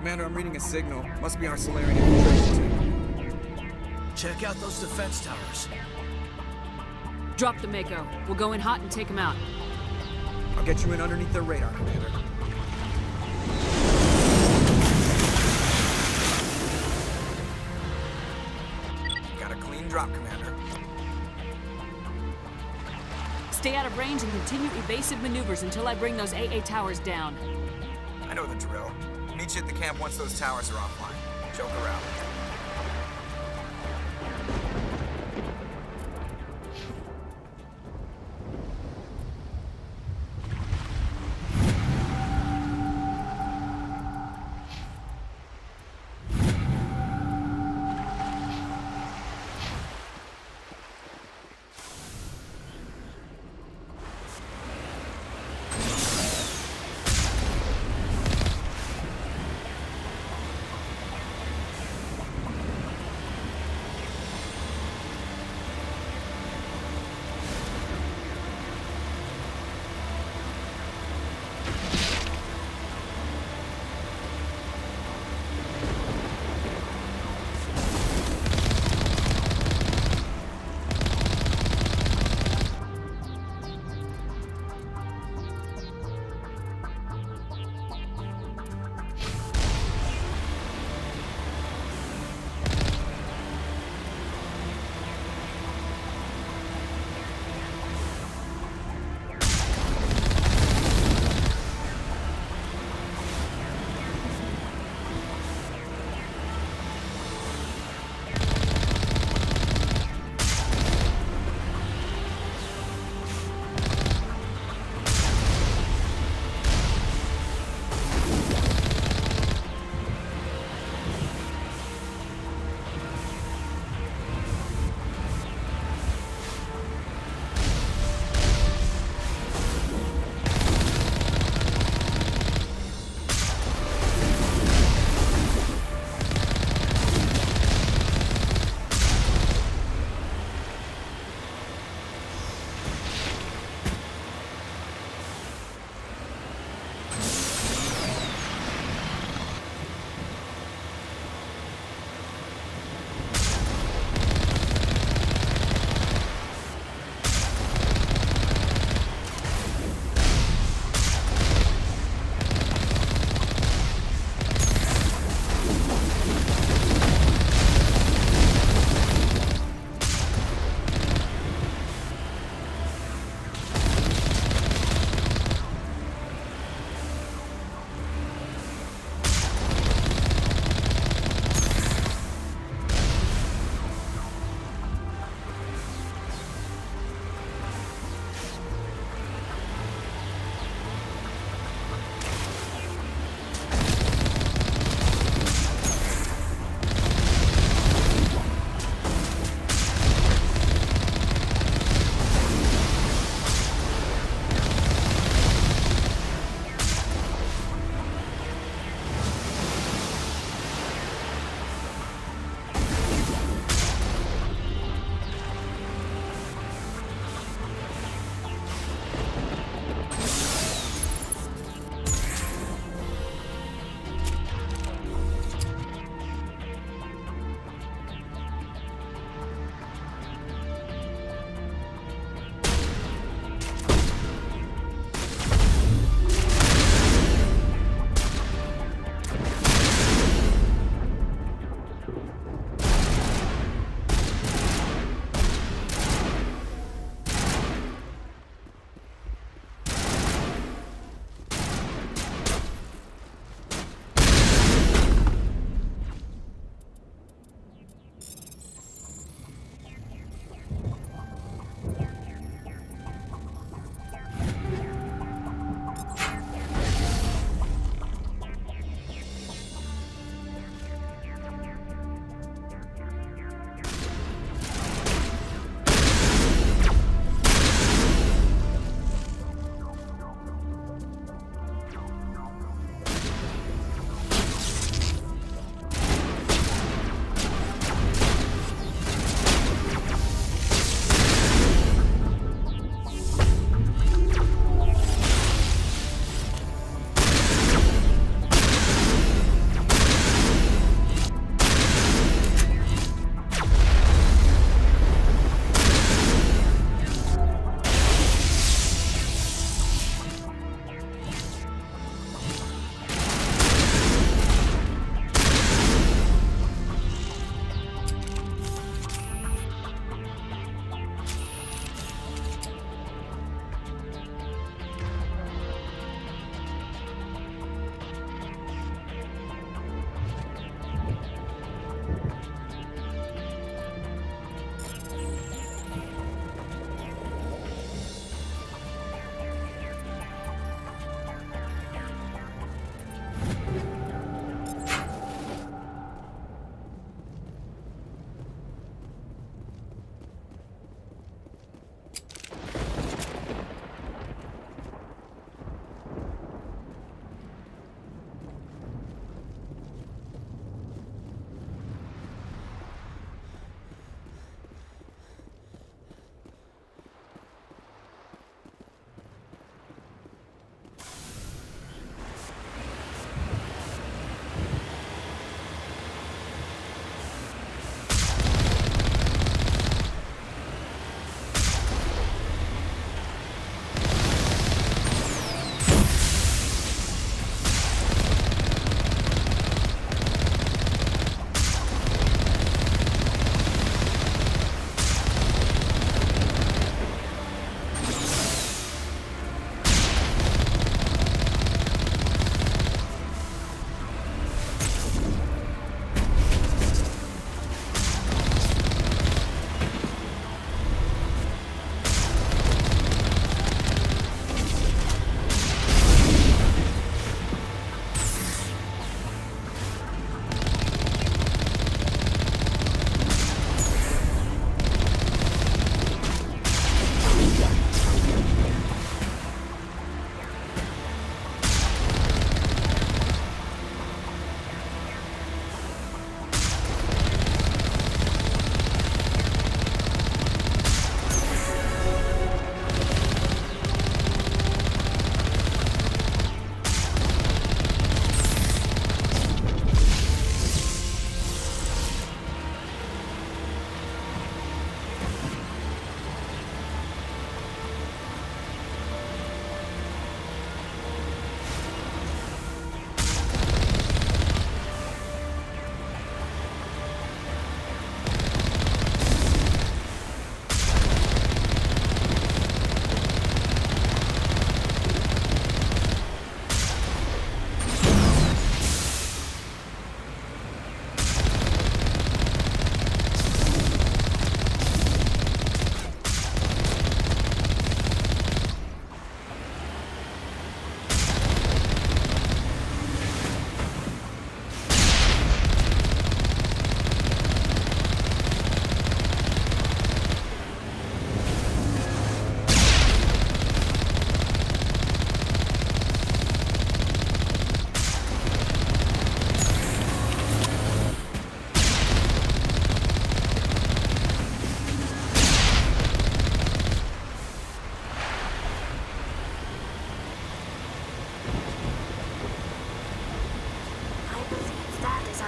Commander, I'm reading a signal. Must be our Solarian infiltration team. Check out those defense towers. Drop the Mako. We'll go in hot and take him out. I'll get you in underneath their radar, Commander. Got a clean drop, Commander. Stay out of range and continue evasive maneuvers until I bring those AA towers down. I know the drill. Meet you at the camp once those towers are offline. Joker out.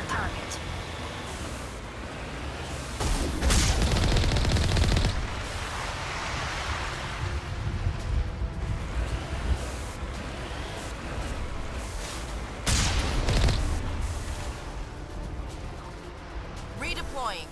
our target. Redeploying.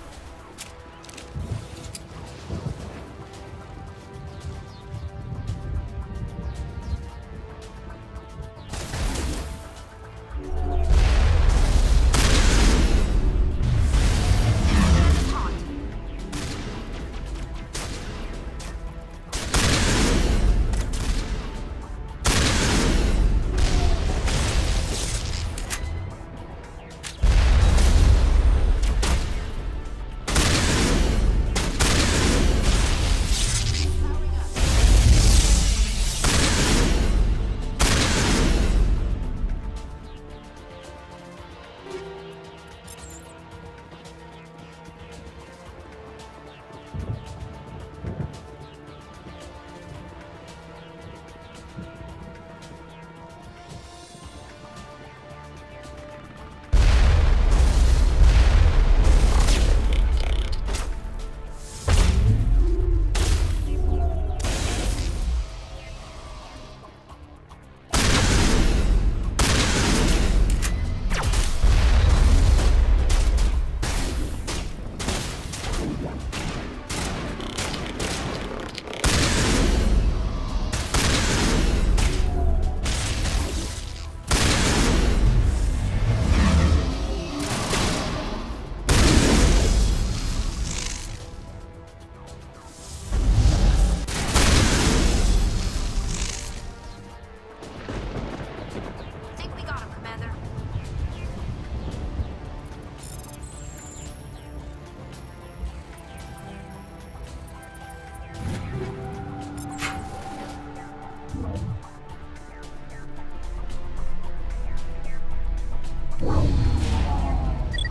Think we got him, Commander.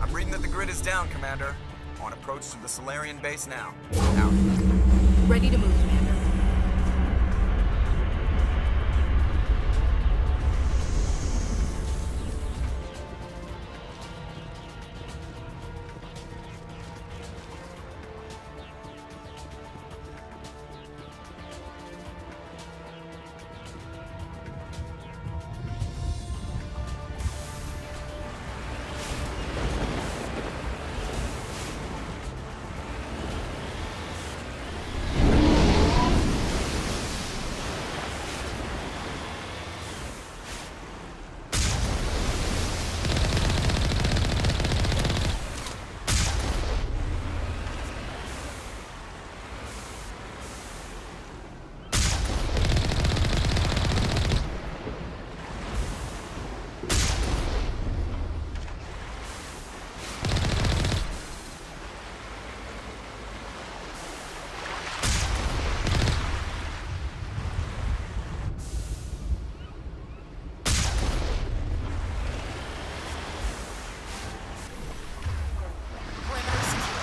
I'm reading that the grid is down, Commander. On approach to the Solarian base now. Out. Ready to move, Commander. Perimeter secure.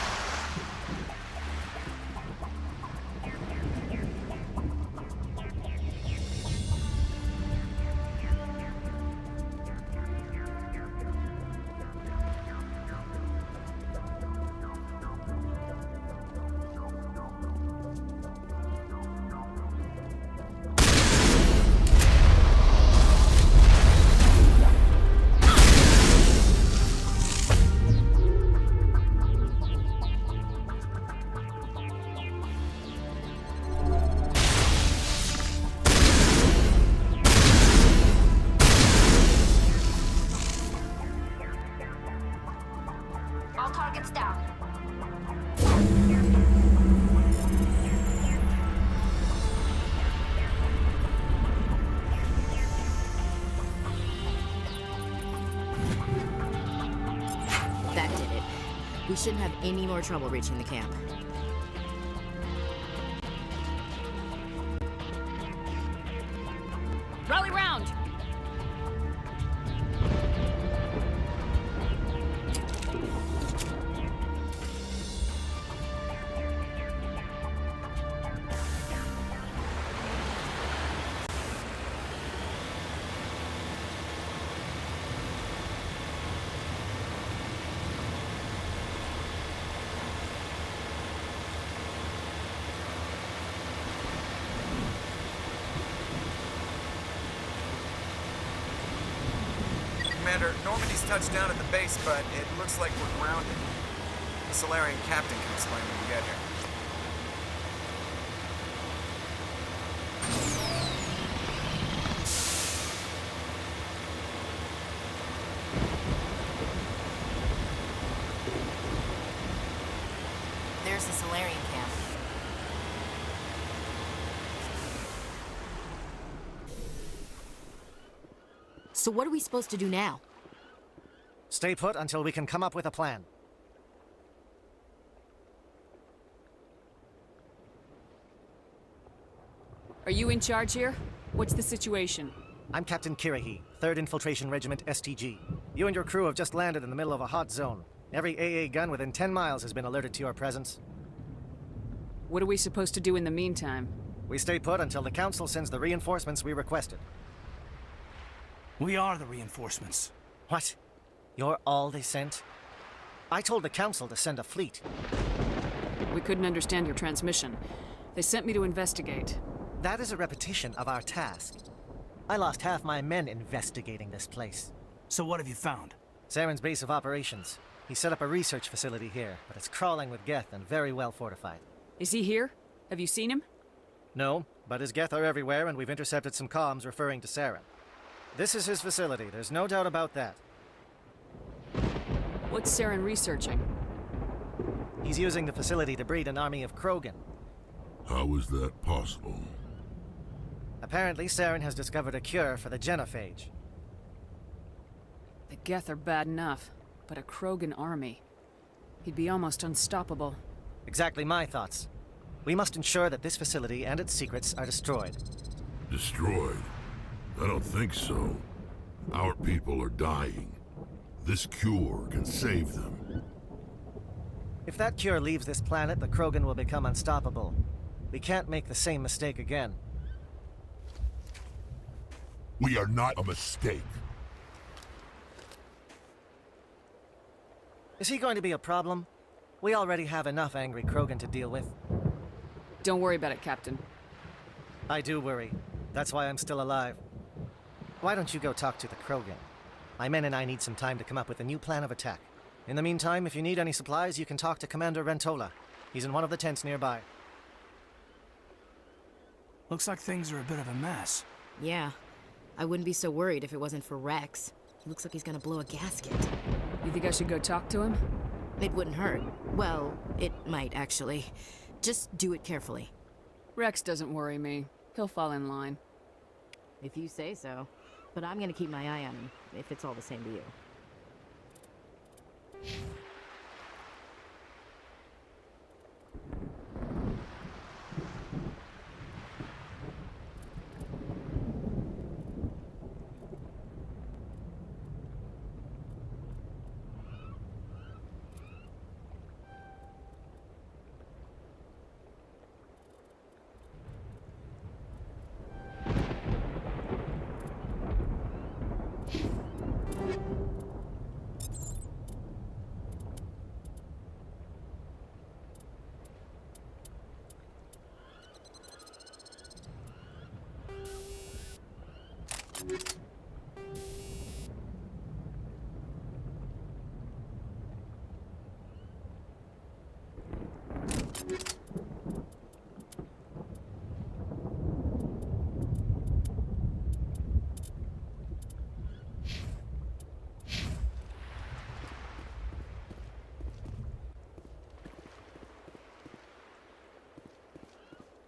All targets down. That did it. We shouldn't have any more trouble reaching the camp. Rally round! touched down at the base, but it looks like we're grounded. The Solarian captain can explain when we get here. There's the Solarian camp. So what are we supposed to do now? Stay put until we can come up with a plan. Are you in charge here? What's the situation? I'm Captain Kirahi, 3rd Infiltration Regiment STG. You and your crew have just landed in the middle of a hot zone. Every AA gun within 10 miles has been alerted to your presence. What are we supposed to do in the meantime? We stay put until the Council sends the reinforcements we requested. We are the reinforcements. What? You're all they sent? I told the Council to send a fleet. We couldn't understand your transmission. They sent me to investigate. That is a repetition of our task. I lost half my men investigating this place. So what have you found? Saren's base of operations. He set up a research facility here, but it's crawling with Geth and very well fortified. Is he here? Have you seen him? No, but his Geth are everywhere, and we've intercepted some comms referring to Saren. This is his facility, there's no doubt about that. What's Saren researching? He's using the facility to breed an army of Krogan. How is that possible? Apparently, Saren has discovered a cure for the genophage. The Geth are bad enough, but a Krogan army. He'd be almost unstoppable. Exactly my thoughts. We must ensure that this facility and its secrets are destroyed. Destroyed? I don't think so. Our people are dying. This cure can save them. If that cure leaves this planet, the Krogan will become unstoppable. We can't make the same mistake again. We are not a mistake. Is he going to be a problem? We already have enough angry Krogan to deal with. Don't worry about it, Captain. I do worry. That's why I'm still alive. Why don't you go talk to the Krogan? My men and I need some time to come up with a new plan of attack. In the meantime, if you need any supplies, you can talk to Commander Rentola. He's in one of the tents nearby. Looks like things are a bit of a mess. Yeah. I wouldn't be so worried if it wasn't for Rex. He looks like he's gonna blow a gasket. You think I should go talk to him? It wouldn't hurt. Well, it might, actually. Just do it carefully. Rex doesn't worry me. He'll fall in line. If you say so. But I'm gonna keep my eye on him, if it's all the same to you.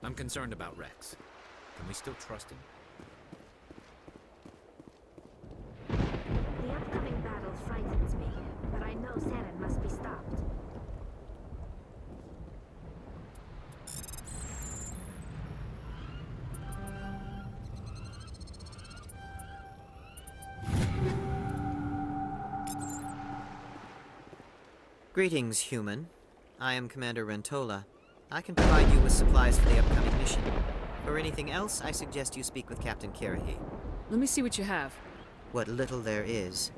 I'm concerned about Rex. Can we still trust him? The upcoming battle frightens me, but I know Saren must be stopped. Greetings, human. I am Commander Rentola. I can provide you with supplies for the upcoming mission. For anything else, I suggest you speak with Captain Kirahi. Let me see what you have. What little there is.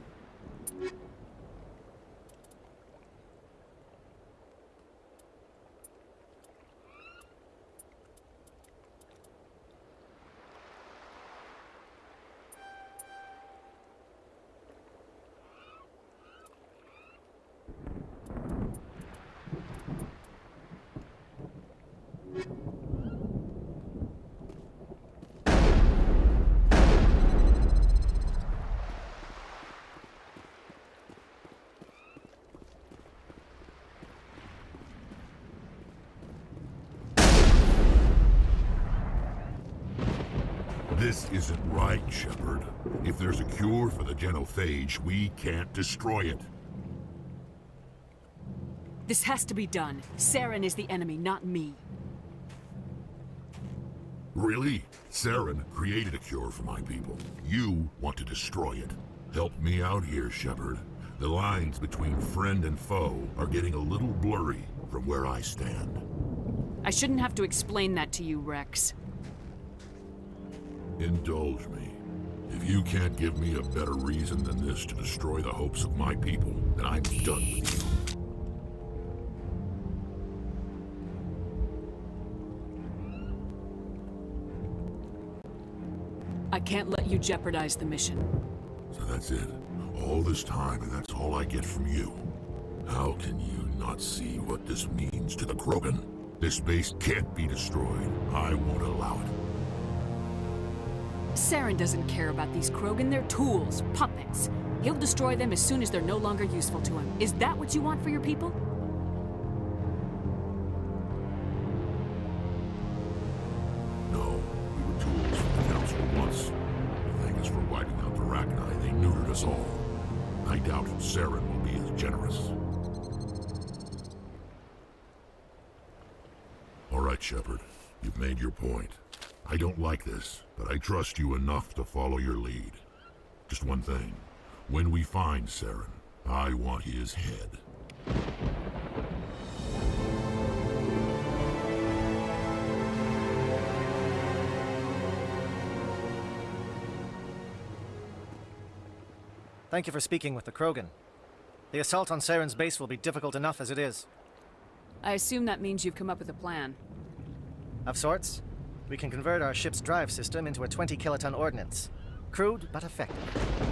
This isn't right, Shepard. If there's a cure for the genophage, we can't destroy it. This has to be done. Saren is the enemy, not me. Really? Saren created a cure for my people. You want to destroy it. Help me out here, Shepard. The lines between friend and foe are getting a little blurry from where I stand. I shouldn't have to explain that to you, Rex. Indulge me. If you can't give me a better reason than this to destroy the hopes of my people, then I'm done with you. I can't let you jeopardize the mission. So that's it. All this time, and that's all I get from you. How can you not see what this means to the Krogan? This base can't be destroyed. I won't allow it. Saren doesn't care about these Krogan. They're tools, puppets. He'll destroy them as soon as they're no longer useful to him. Is that what you want for your people? No, we were tools for the Council once. To thank us for wiping out the Rachni, they neutered us all. I doubt Saren will be as generous. All right, Shepard. You've made your point. I don't like this, but I trust you enough to follow your lead. Just one thing. When we find Saren, I want his head. Thank you for speaking with the Krogan. The assault on Saren's base will be difficult enough as it is. I assume that means you've come up with a plan. Of sorts. We can convert our ship's drive system into a 20-kiloton ordnance. Crude, but effective.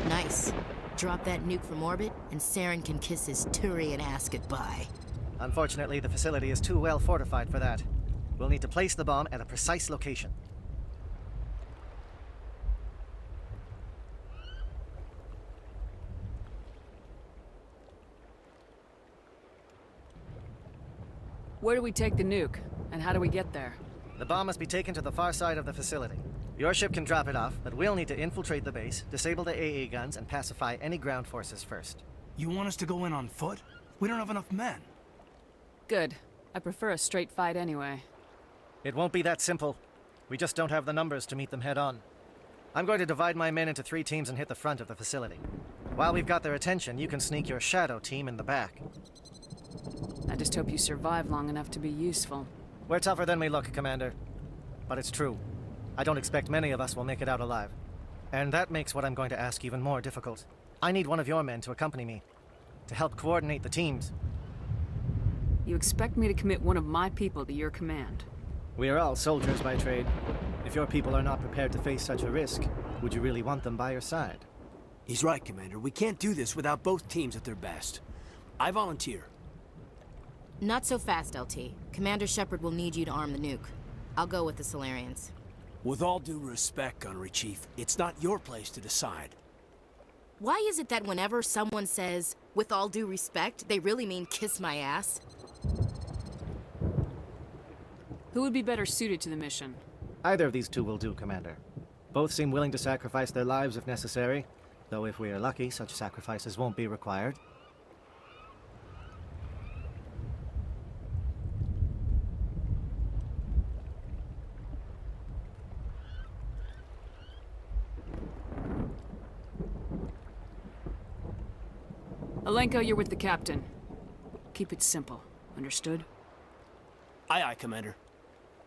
Nice. Drop that nuke from orbit, and Saren can kiss his Turian ass goodbye. Unfortunately, the facility is too well fortified for that. We'll need to place the bomb at a precise location. Where do we take the nuke? And how do we get there? The bomb must be taken to the far side of the facility. Your ship can drop it off, but we'll need to infiltrate the base, disable the AA guns, and pacify any ground forces first. You want us to go in on foot? We don't have enough men. Good. I prefer a straight fight anyway. It won't be that simple. We just don't have the numbers to meet them head-on. I'm going to divide my men into 3 teams and hit the front of the facility. While we've got their attention, you can sneak your shadow team in the back. I just hope you survive long enough to be useful. We're tougher than we look, Commander. But it's true. I don't expect many of us will make it out alive. And that makes what I'm going to ask even more difficult. I need one of your men to accompany me, to help coordinate the teams. You expect me to commit one of my people to your command? We are all soldiers by trade. If your people are not prepared to face such a risk, would you really want them by your side? He's right, Commander. We can't do this without both teams at their best. I volunteer. Not so fast, LT. Commander Shepard will need you to arm the nuke. I'll go with the Solarians. With all due respect, Gunnery Chief, it's not your place to decide. Why is it that whenever someone says, with all due respect, they really mean kiss my ass? Who would be better suited to the mission? Either of these two will do, Commander. Both seem willing to sacrifice their lives if necessary, though if we are lucky, such sacrifices won't be required. Alenko, you're with the captain. Keep it simple. Understood? Aye, aye, Commander.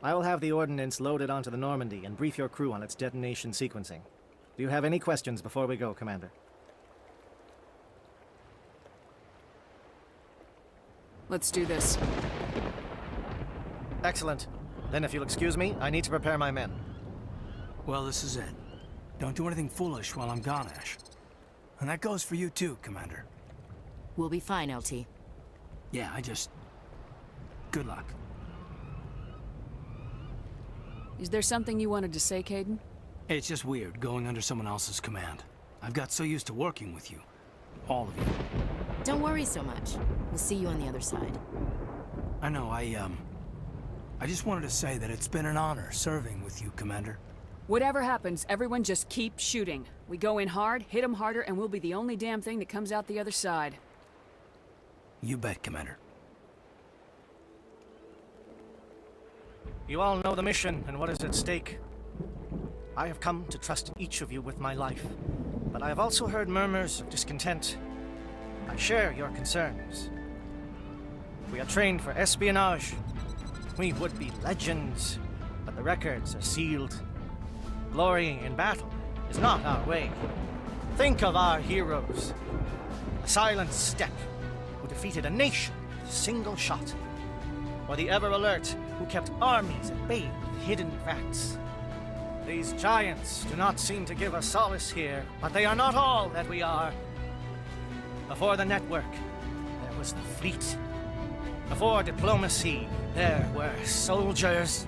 I will have the ordnance loaded onto the Normandy and brief your crew on its detonation sequencing. Do you have any questions before we go, Commander? Let's do this. Excellent. Then if you'll excuse me, I need to prepare my men. Well, this is it. Don't do anything foolish while I'm gone, Ash. And that goes for you too, Commander. We'll be fine, LT. Yeah, good luck. Is there something you wanted to say, Kaidan? It's just weird going under someone else's command. I've got so used to working with you. All of you. Don't worry so much. We'll see you on the other side. I know, I just wanted to say that it's been an honor serving with you, Commander. Whatever happens, everyone just keep shooting. We go in hard, hit them harder, and we'll be the only damn thing that comes out the other side. You bet, Commander. You all know the mission and what is at stake. I have come to trust each of you with my life, but I have also heard murmurs of discontent. I share your concerns. We are trained for espionage. We would be legends, but the records are sealed. Glorying in battle is not our way. Think of our heroes. A silent step who defeated a nation with a single shot. Or the ever-alert who kept armies at bay with hidden facts. These giants do not seem to give us solace here, but they are not all that we are. Before the network, there was the fleet. Before diplomacy, there were soldiers.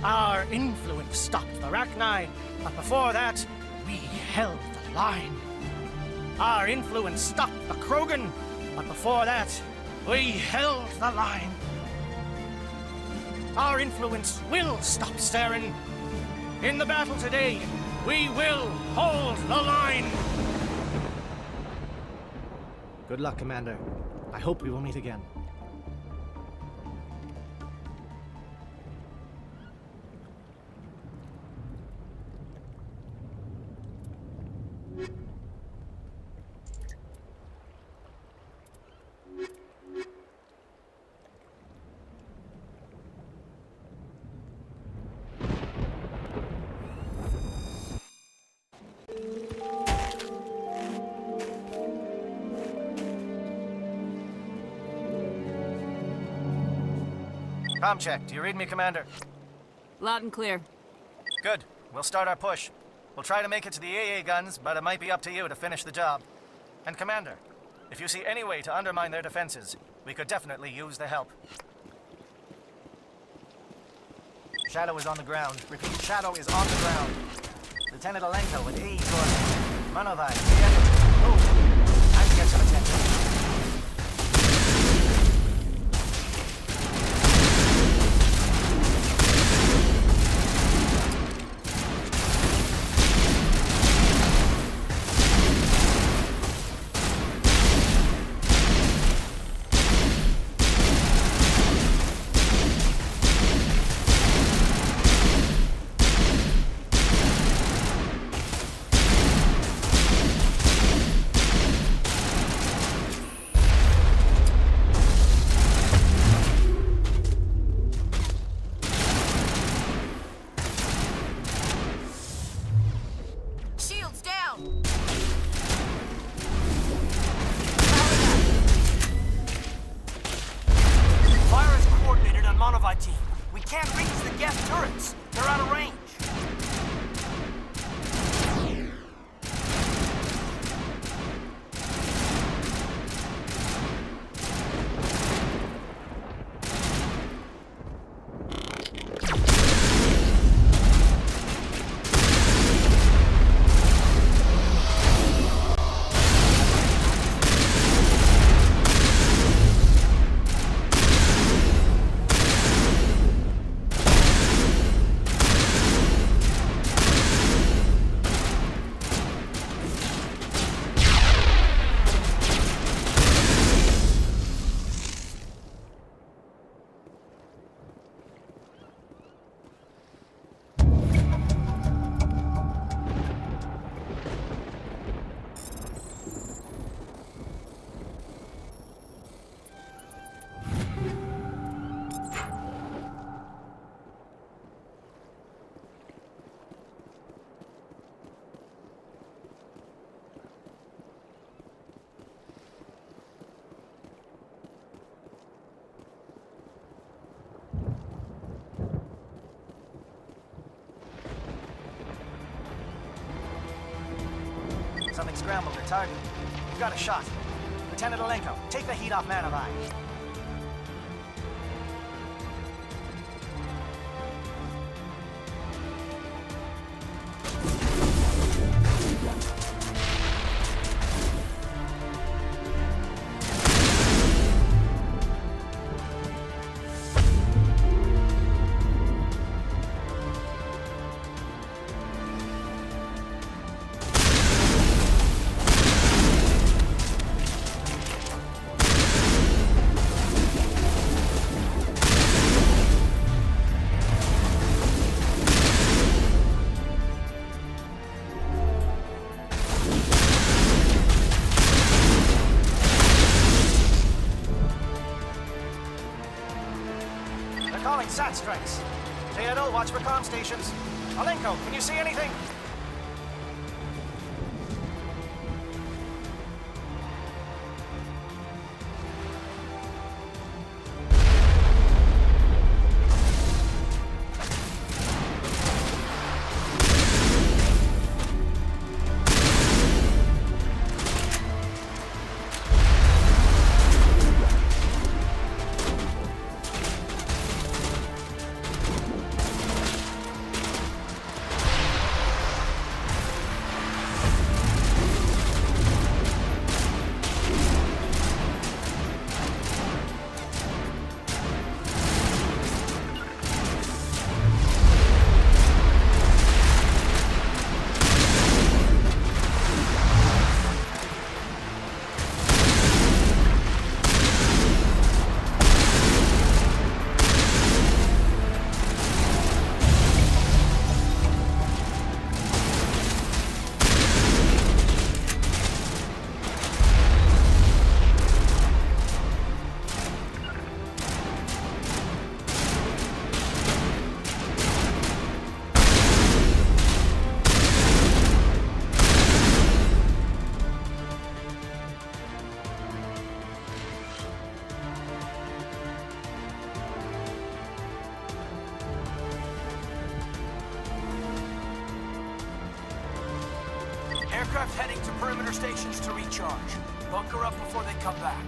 Our influence stopped the Rachni, but before that, we held the line. Our influence stopped the Krogan, but before that, we held the line. Our influence will stop Saren. In the battle today, we will hold the line. Good luck, Commander. I hope we will meet again. Comm check. Do you read me, Commander? Loud and clear. Good. We'll start our push. We'll try to make it to the AA guns, but it might be up to you to finish the job. And Commander, if you see any way to undermine their defenses, we could definitely use the help. Shadow is on the ground. Repeat, Shadow is on the ground. Lieutenant Alenko with AE coordinates. Manovai, move. Time to get some attention. Something scrambled their target. We've got a shot. Lieutenant Alenko, take the heat off Manovai. SAT strikes. Theodore, watch for comm stations. Alenko, can you see anything? Aircraft heading to perimeter stations to recharge. Bunker up before they come back.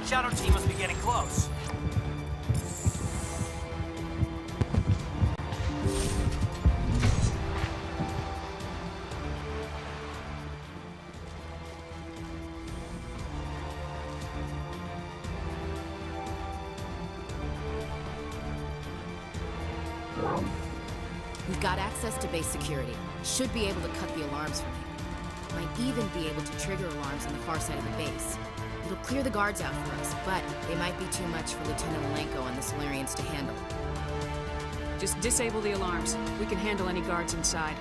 Shadow team must be getting close. We've got access to base security. Should be able to cut the alarms from here. Might even be able to trigger alarms on the far side of the base. It'll clear the guards out for us, but they might be too much for Lieutenant Alenko and the Solarians to handle. Just disable the alarms. We can handle any guards inside.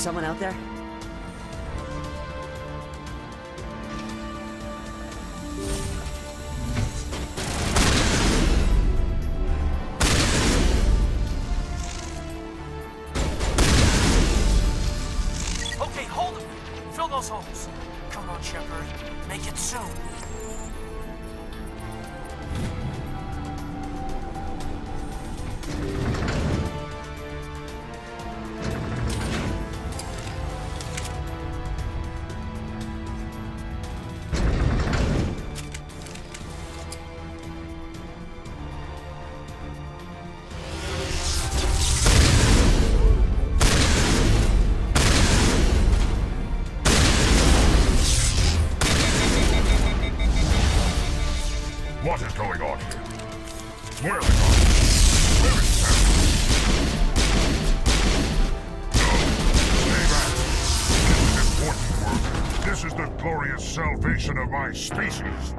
someone out there? Okay, hold it. Fill those holes. Come on, Shepard. Make it soon. What is going on here? Where are the guards? Where is Saren? No, stay back. This is important work. This is the glorious salvation of my species.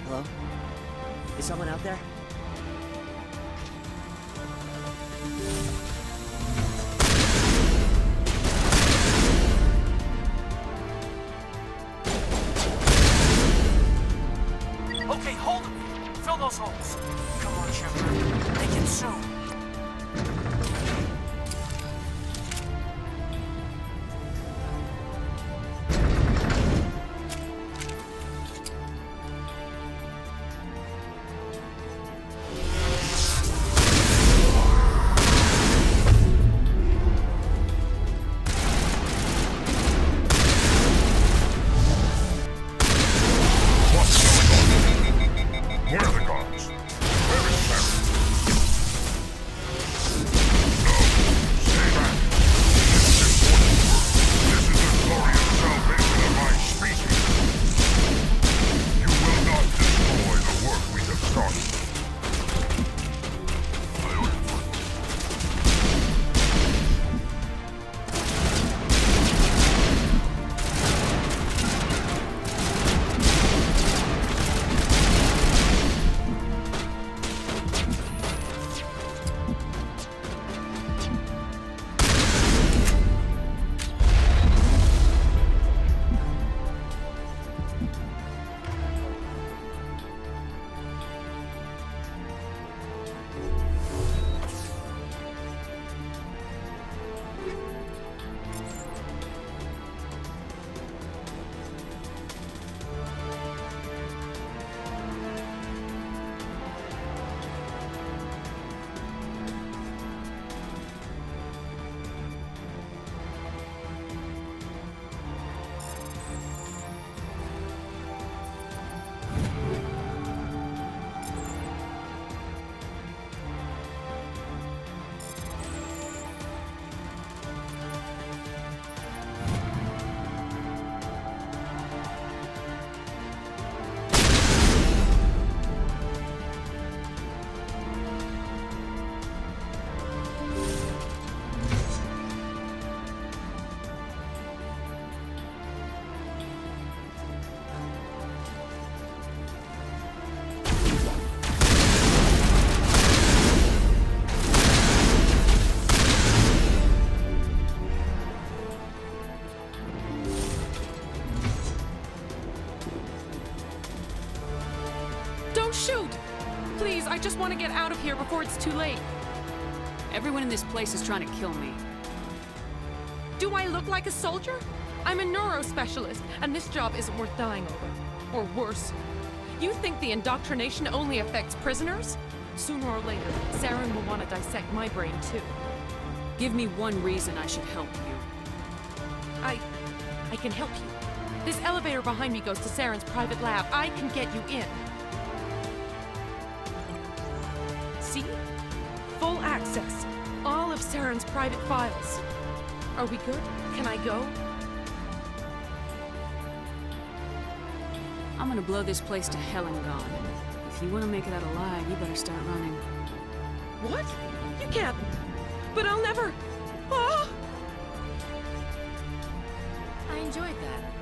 Hello? Is someone out there? Okay, hold it. Fill those holes. Come on, Shepard. Make it soon. Where are the guards? Where is Saren? No, stay back. This is important work. This is the glorious salvation of my species. You will not destroy the work we have started. Don't shoot! Please, I just want to get out of here before it's too late. Everyone in this place is trying to kill me. Do I look like a soldier? I'm a neurospecialist, and this job isn't worth dying over. Or worse. You think the indoctrination only affects prisoners? Sooner or later, Saren will want to dissect my brain too. Give me one reason I should help you. I can help you. This elevator behind me goes to Saren's private lab. I can get you in. See? Full access. All of Saren's private files. Are we good? Can I go? I'm gonna blow this place to hell and gone. If you want to make it out alive, you better start running. What? You can't. but I'll never... Ah! I enjoyed that.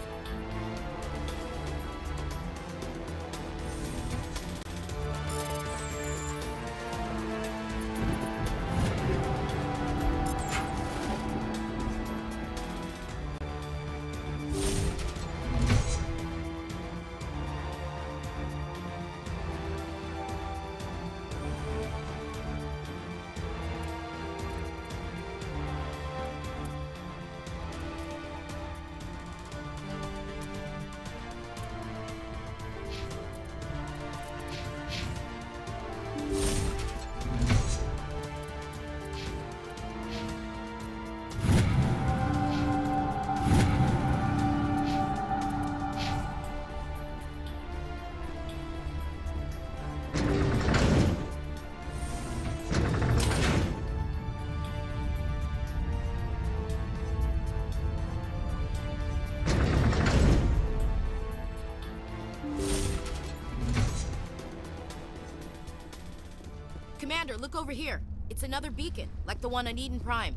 Commander, look over here. It's another beacon, like the one on Eden Prime.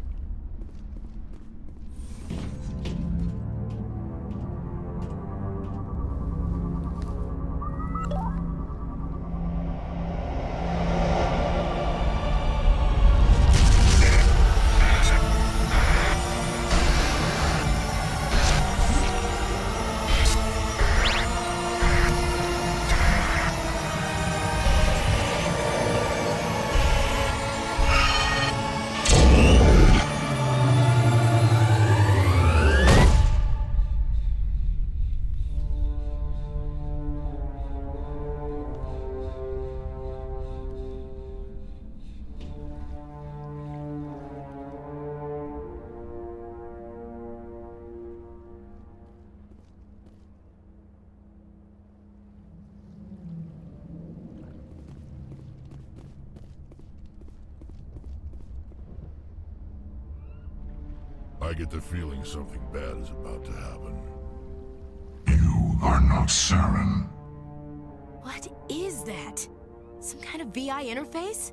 I get the feeling something bad is about to happen. You are not Saren. What is that? Some kind of VI interface?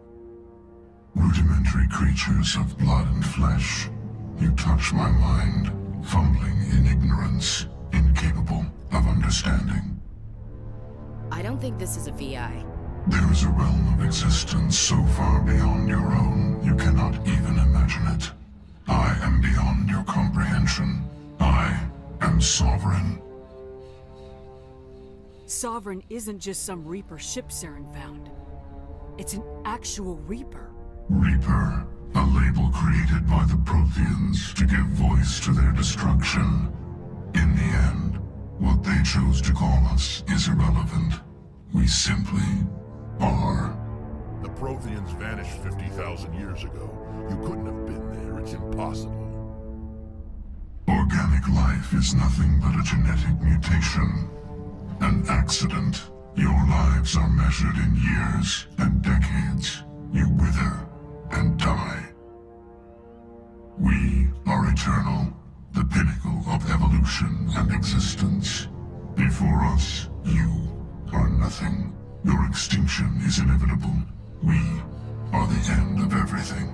Rudimentary creatures of blood and flesh. You touch my mind, fumbling in ignorance, incapable of understanding. I don't think this is a VI. There is a realm of existence so far beyond your own, you cannot even imagine it. I am beyond your comprehension. I am Sovereign. Sovereign isn't just some Reaper ship Saren found. It's an actual Reaper. Reaper, a label created by the Protheans to give voice to their destruction. In the end, what they chose to call us is irrelevant. We simply are. The Protheans vanished 50,000 years ago. You couldn't have been there. It's impossible. Organic life is nothing but a genetic mutation. An accident. Your lives are measured in years and decades. You wither and die. We are eternal, the pinnacle of evolution and existence. Before us, you are nothing. Your extinction is inevitable. We are the end of everything.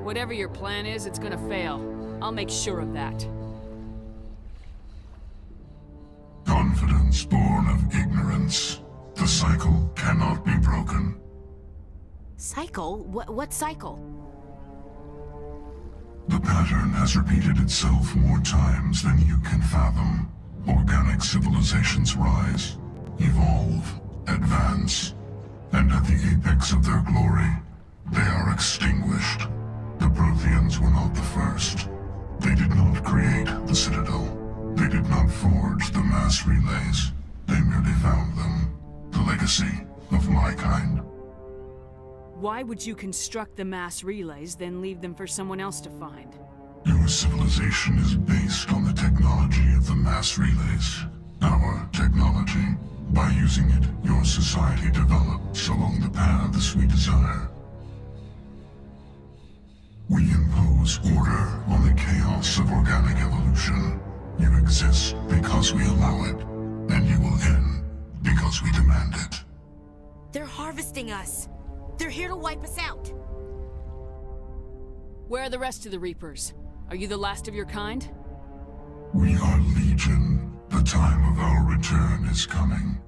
Whatever your plan is, it's gonna fail. I'll make sure of that. Confidence born of ignorance. The cycle cannot be broken. Cycle? What cycle? The pattern has repeated itself more times than you can fathom. Organic civilizations rise, evolve, advance, and at the apex of their glory, they are extinguished. The Protheans were not the first. They did not create the Citadel. They did not forge the mass relays. They merely found them. The legacy of my kind. Why would you construct the mass relays, then leave them for someone else to find? Your civilization is based on the technology of the mass relays. Our technology. By using it, your society develops along the paths we desire. We impose order on the chaos of organic evolution. You exist because we allow it, and you will end because we demand it. They're harvesting us. They're here to wipe us out. Where are the rest of the Reapers? Are you the last of your kind? We are Legion. The time of our return is coming.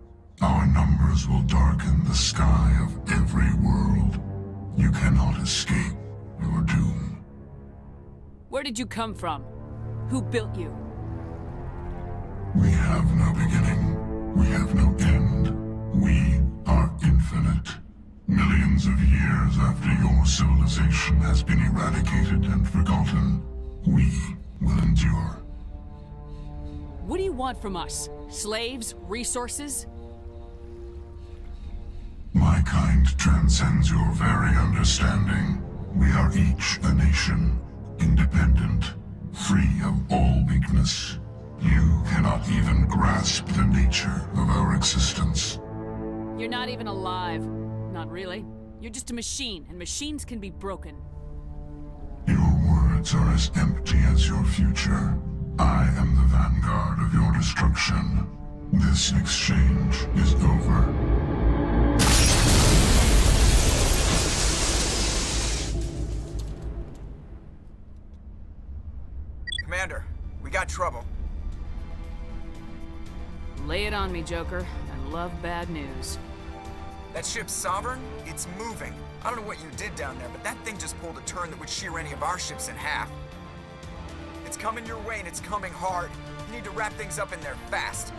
Our numbers will darken the sky of every world. You cannot escape your doom. Where did you come from? Who built you? We have no beginning. We have no end. We are infinite. Millions of years after your civilization has been eradicated and forgotten, we will endure. What do you want from us? Slaves? Resources? My kind transcends your very understanding. We are each a nation, independent, free of all weakness. You cannot even grasp the nature of our existence. You're not even alive. Not really. You're just a machine, and machines can be broken. Your words are as empty as your future. I am the vanguard of your destruction. This exchange is over. Commander, we got trouble. Lay it on me, Joker. I love bad news. That ship's Sovereign? It's moving. I don't know what you did down there, but that thing just pulled a turn that would shear any of our ships in half. It's coming your way, and it's coming hard. You need to wrap things up in there fast.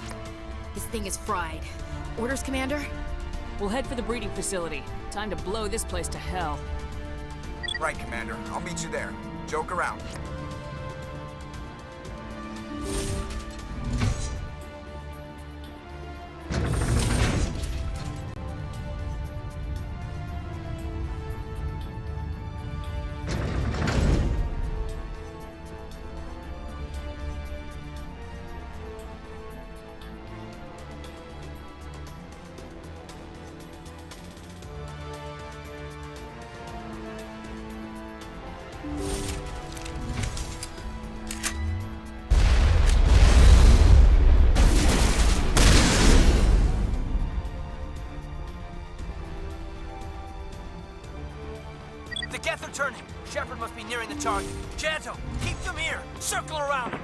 This thing is fried. Orders, Commander? We'll head for the breeding facility. Time to blow this place to hell. Right, Commander. I'll meet you there. Joker out. The Geth are turning. Shepard must be nearing the target. Janto, keep them here. Circle around him.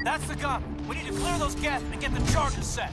That's the gun. We need to clear those gas and get the charges set.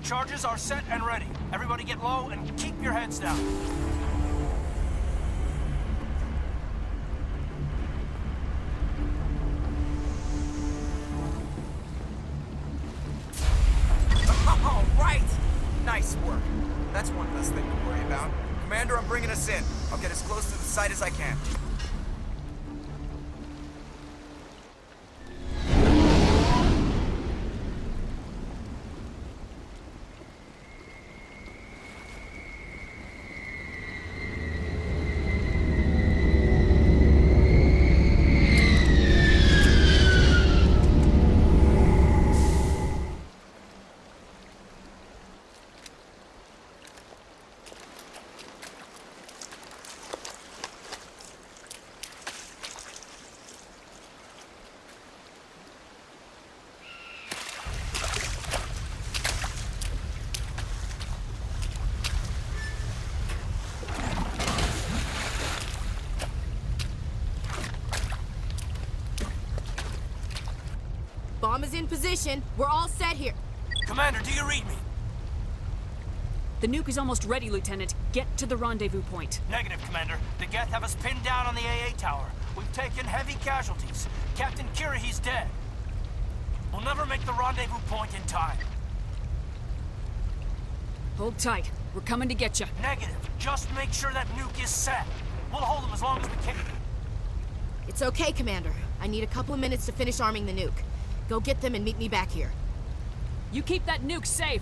Charges are set and ready. Everybody get low and keep your heads down. All right! Nice work. That's one less thing to worry about. Commander, I'm bringing us in. I'll get as close to the site as I can. Bomb is in position. We're all set here. Commander, do you read me? The nuke is almost ready, Lieutenant. Get to the rendezvous point. Negative, Commander. The Geth have us pinned down on the AA tower. We've taken heavy casualties. Captain Kirahi's dead. We'll never make the rendezvous point in time. Hold tight. We're coming to get you. Negative. Just make sure that nuke is set. We'll hold them as long as we can. It's okay, Commander. I need a couple of minutes to finish arming the nuke. Go get them and meet me back here. You keep that nuke safe.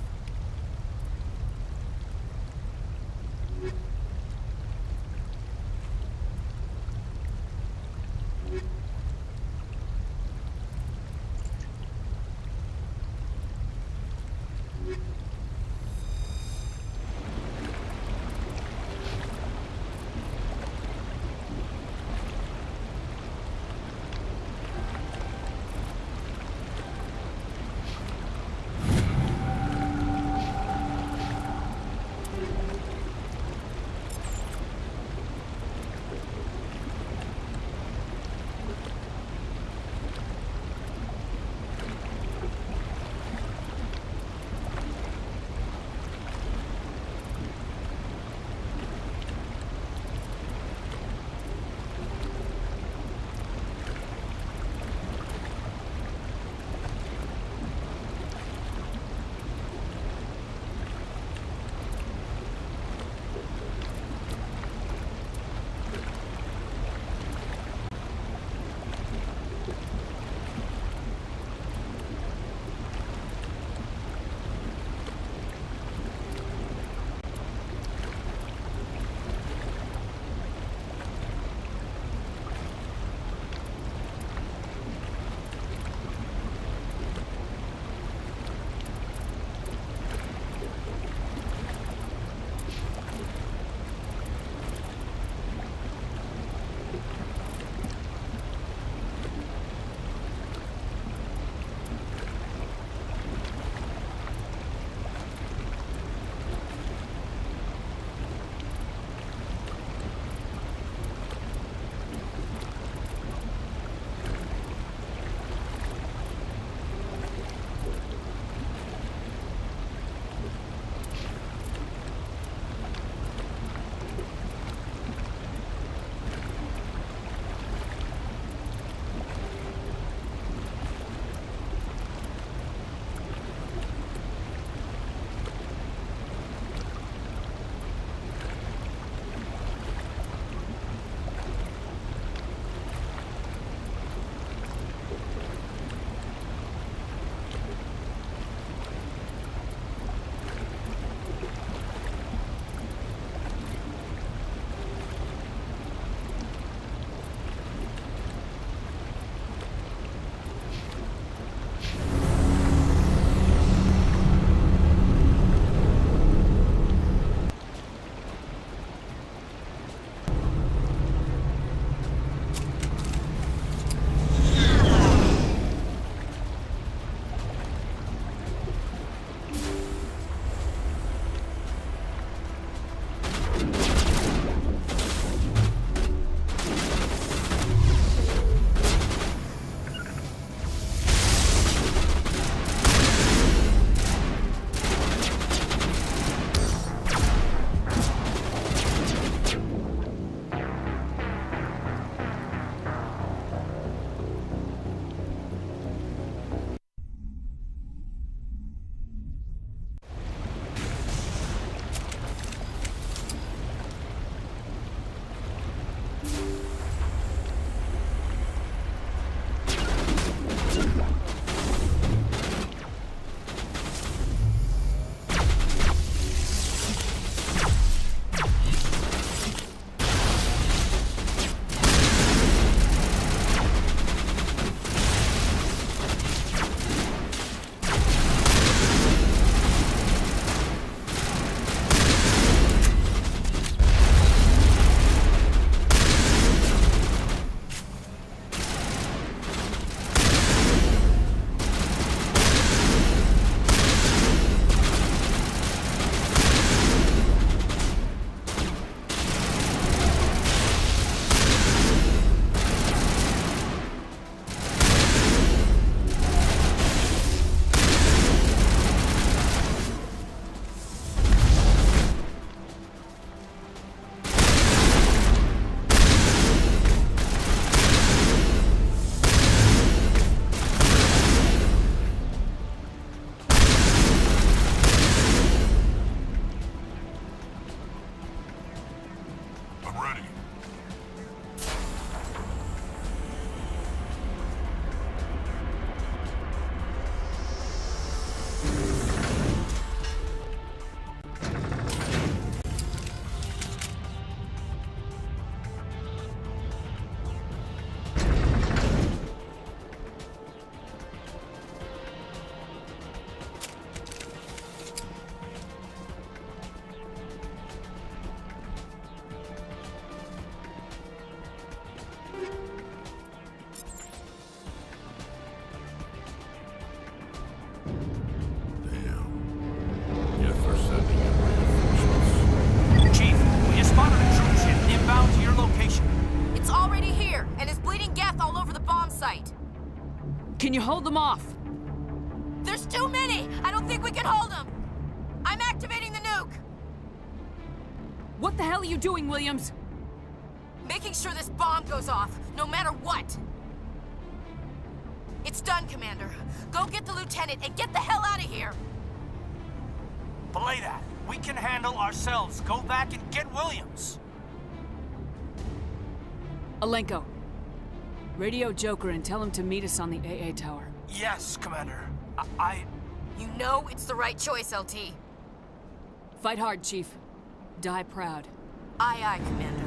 Can you hold them off? There's too many! I don't think we can hold them! I'm activating the nuke! What the hell are you doing, Williams? Making sure this bomb goes off, no matter what! It's done, Commander. Go get the lieutenant and get the hell out of here! Belay that. We can handle ourselves. Go back and get Williams. Alenko, radio Joker and tell him to meet us on the AA tower. Yes, Commander. You know it's the right choice, LT. Fight hard, Chief. Die proud. Aye, aye, Commander.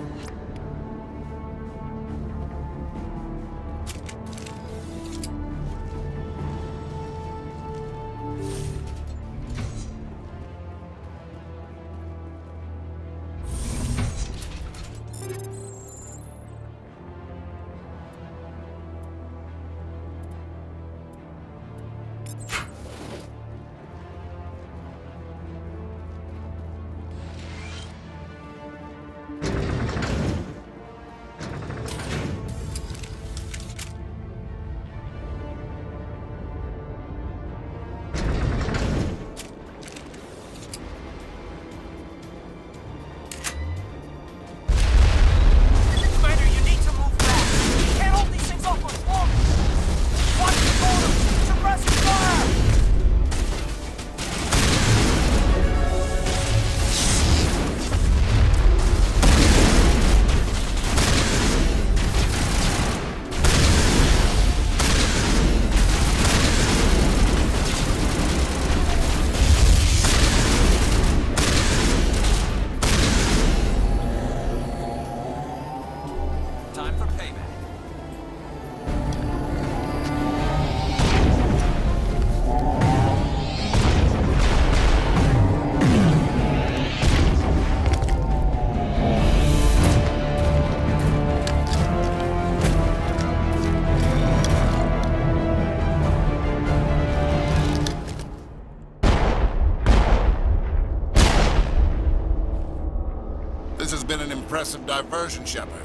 Impressive diversion, Shepard.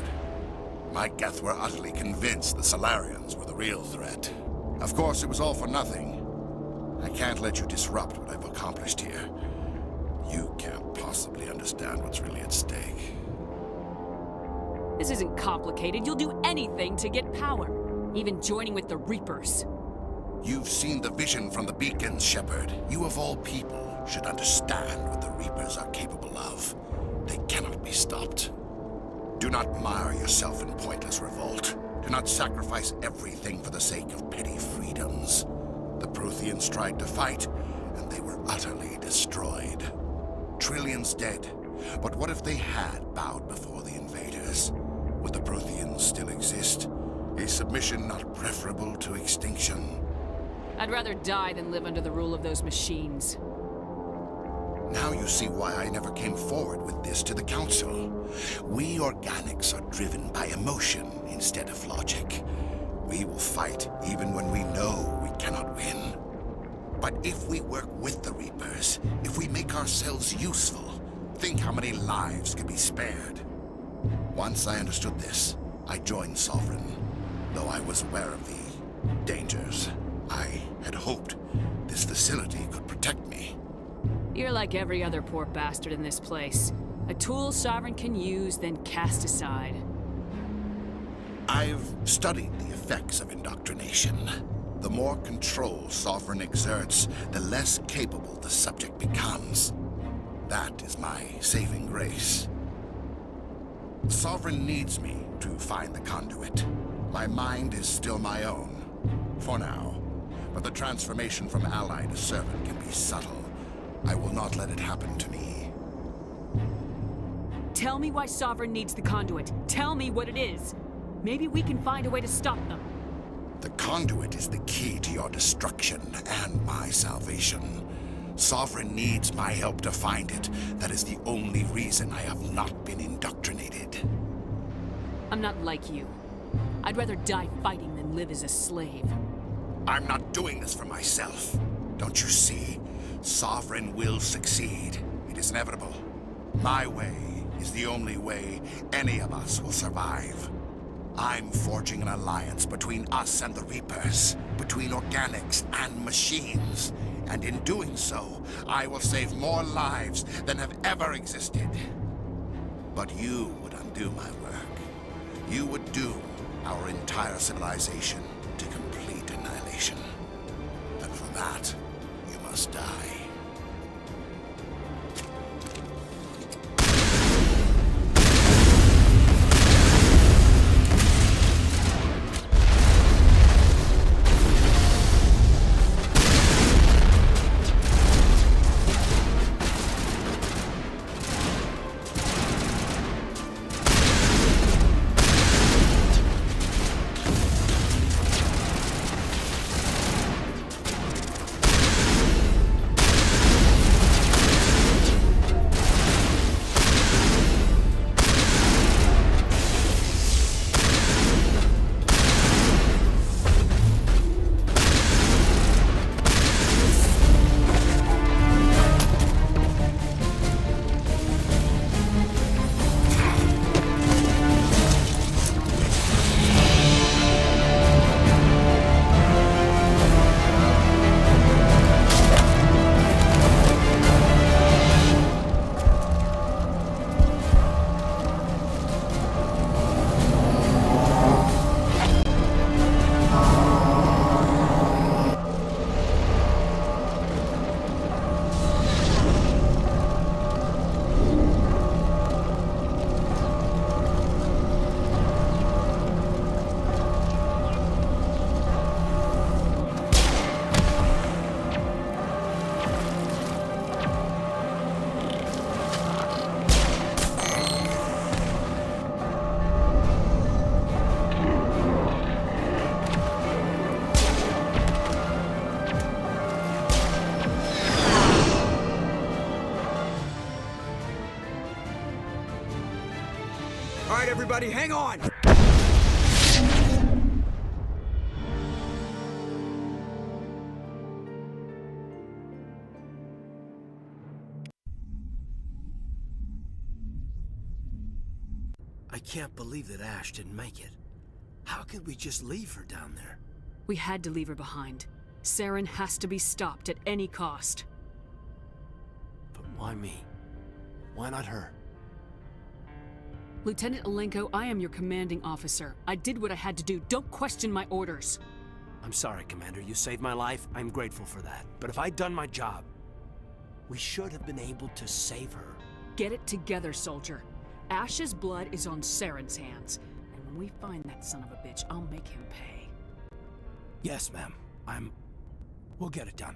My Geth were utterly convinced the Solarians were the real threat. Of course, it was all for nothing. I can't let you disrupt what I've accomplished here. You can't possibly understand what's really at stake. This isn't complicated. You'll do anything to get power. Even joining with the Reapers. You've seen the vision from the beacons, Shepard. You of all people should understand what the Reapers are capable of. They cannot be stopped. Do not mire yourself in pointless revolt. Do not sacrifice everything for the sake of petty freedoms. The Protheans tried to fight, and they were utterly destroyed. Trillions dead. But what if they had bowed before the invaders? Would the Protheans still exist? Is submission not preferable to extinction? I'd rather die than live under the rule of those machines. Now you see why I never came forward with this to the Council. We organics are driven by emotion instead of logic. We will fight even when we know we cannot win. But if we work with the Reapers, if we make ourselves useful, think how many lives could be spared. Once I understood this, I joined Sovereign, though I was aware of the dangers. I had hoped this facility could protect me. You're like every other poor bastard in this place. A tool Sovereign can use, then cast aside. I've studied the effects of indoctrination. The more control Sovereign exerts, the less capable the subject becomes. That is my saving grace. Sovereign needs me to find the conduit. My mind is still my own, for now. But the transformation from ally to servant can be subtle. I will not let it happen to me. Tell me why Sovereign needs the conduit. Tell me what it is. Maybe we can find a way to stop them. The conduit is the key to your destruction and my salvation. Sovereign needs my help to find it. That is the only reason I have not been indoctrinated. I'm not like you. I'd rather die fighting than live as a slave. I'm not doing this for myself. Don't you see? Sovereign will succeed. It is inevitable. My way is the only way any of us will survive. I'm forging an alliance between us and the Reapers, between organics and machines. And in doing so, I will save more lives than have ever existed. But you would undo my work. You would doom our entire civilization to complete annihilation. And for that, you must die. All right, everybody, hang on! I can't believe that Ash didn't make it. How could we just leave her down there? We had to leave her behind. Saren has to be stopped at any cost. But why me? Why not her? Lieutenant Alenko, I am your commanding officer. I did what I had to do. Don't question my orders. I'm sorry, Commander. You saved my life. I'm grateful for that. But if I'd done my job, we should have been able to save her. Get it together, soldier. Ash's blood is on Saren's hands. And when we find that son of a bitch, I'll make him pay. Yes, ma'am. We'll get it done.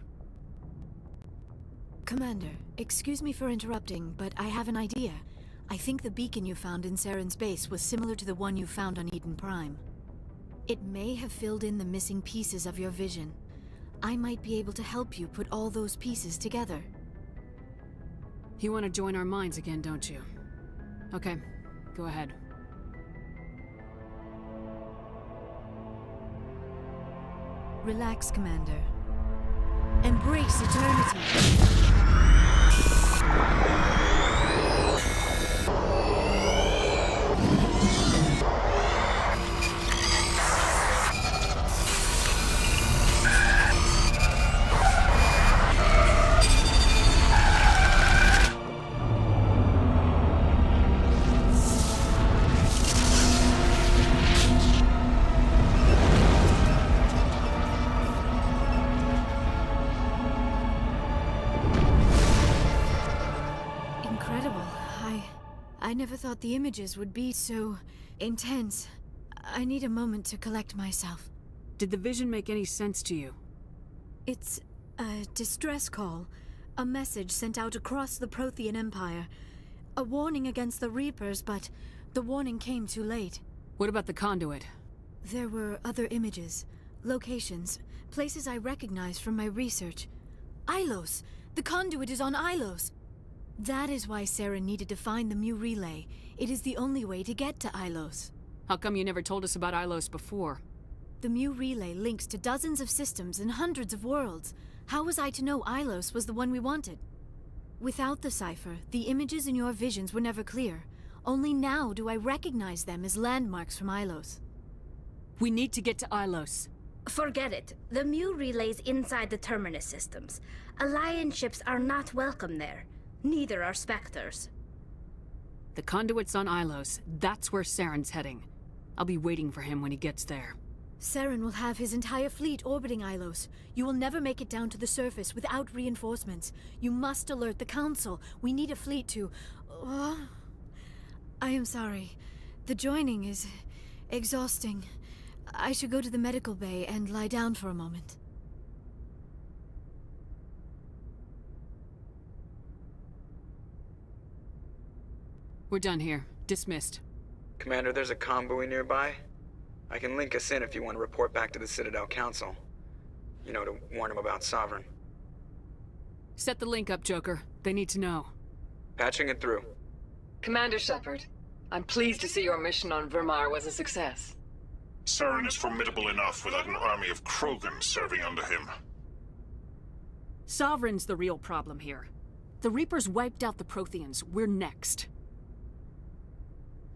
Commander, excuse me for interrupting, but I have an idea. I think the beacon you found in Saren's base was similar to the one you found on Eden Prime. It may have filled in the missing pieces of your vision. I might be able to help you put all those pieces together. You want to join our minds again, don't you? Okay, go ahead. Relax, Commander. Embrace eternity. I never thought the images would be so intense. I need a moment to collect myself. Did the vision make any sense to you? It's a distress call. A message sent out across the Prothean Empire. A warning against the Reapers, but the warning came too late. What about the conduit? There were other images, locations, places I recognized from my research. Ilos! The conduit is on Ilos! That is why Saren needed to find the Mu Relay. It is the only way to get to Ilos. How come you never told us about Ilos before? The Mu Relay links to dozens of systems and hundreds of worlds. How was I to know Ilos was the one we wanted? Without the cipher, the images in your visions were never clear. Only now do I recognize them as landmarks from Ilos. We need to get to Ilos. Forget it. The Mu relay's inside the Terminus systems. Alliance ships are not welcome there. Neither are Spectres. The conduit's on Ilos. That's where Saren's heading. I'll be waiting for him when he gets there. Saren will have his entire fleet orbiting Ilos. You will never make it down to the surface without reinforcements. You must alert the Council. We need a fleet to... I am sorry. The joining is exhausting. I should go to the medical bay and lie down for a moment. We're done here. Dismissed. Commander, there's a convoy nearby. I can link us in if you want to report back to the Citadel Council. You know, to warn them about Sovereign. Set the link up, Joker. They need to know. Patching it through. Commander Shepard, I'm pleased to see your mission on Vermar was a success. Saren is formidable enough without an army of Krogan serving under him. Sovereign's the real problem here. The Reapers wiped out the Protheans. We're next.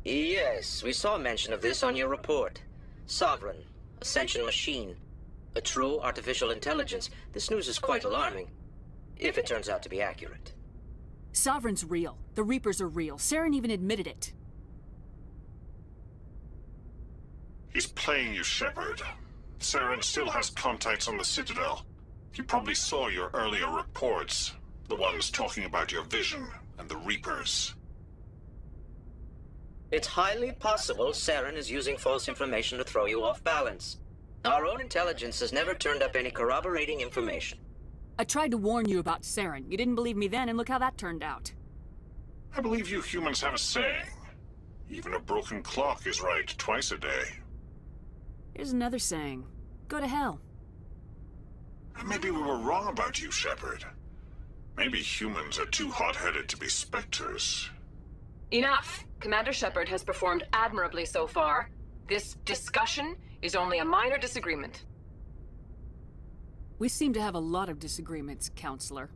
Yes, we saw mention of this on your report. Sovereign, Ascension machine, a true artificial intelligence. This news is quite alarming, if it turns out to be accurate. Sovereign's real. The Reapers are real. Saren even admitted it. He's playing you, Shepard. Saren still has contacts on the Citadel. He probably saw your earlier reports, the ones talking about your vision and the Reapers. It's highly possible Saren is using false information to throw you off balance. Our own intelligence has never turned up any corroborating information. I tried to warn you about Saren. You didn't believe me then, and look how that turned out. I believe you humans have a saying. Even a broken clock is right twice a day. Here's another saying. Go to hell. Maybe we were wrong about you, Shepard. Maybe humans are too hot-headed to be Spectres. Enough! Commander Shepard has performed admirably so far. This discussion is only a minor disagreement. We seem to have a lot of disagreements, Counselor.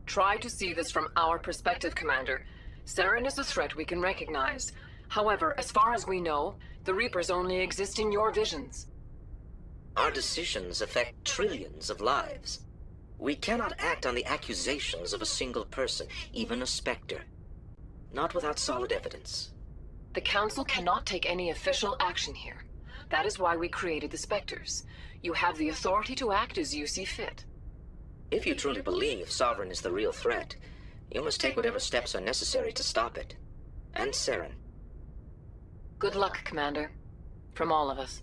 Try to see this from our perspective, Commander. Saren is a threat we can recognize. However, as far as we know, the Reapers only exist in your visions. Our decisions affect trillions of lives. We cannot act on the accusations of a single person, even a Spectre. Not without solid evidence. The Council cannot take any official action here. That is why we created the Spectres. You have the authority to act as you see fit. If you truly believe Sovereign is the real threat, you must take whatever steps are necessary to stop it. And Saren. Good luck, Commander. From all of us.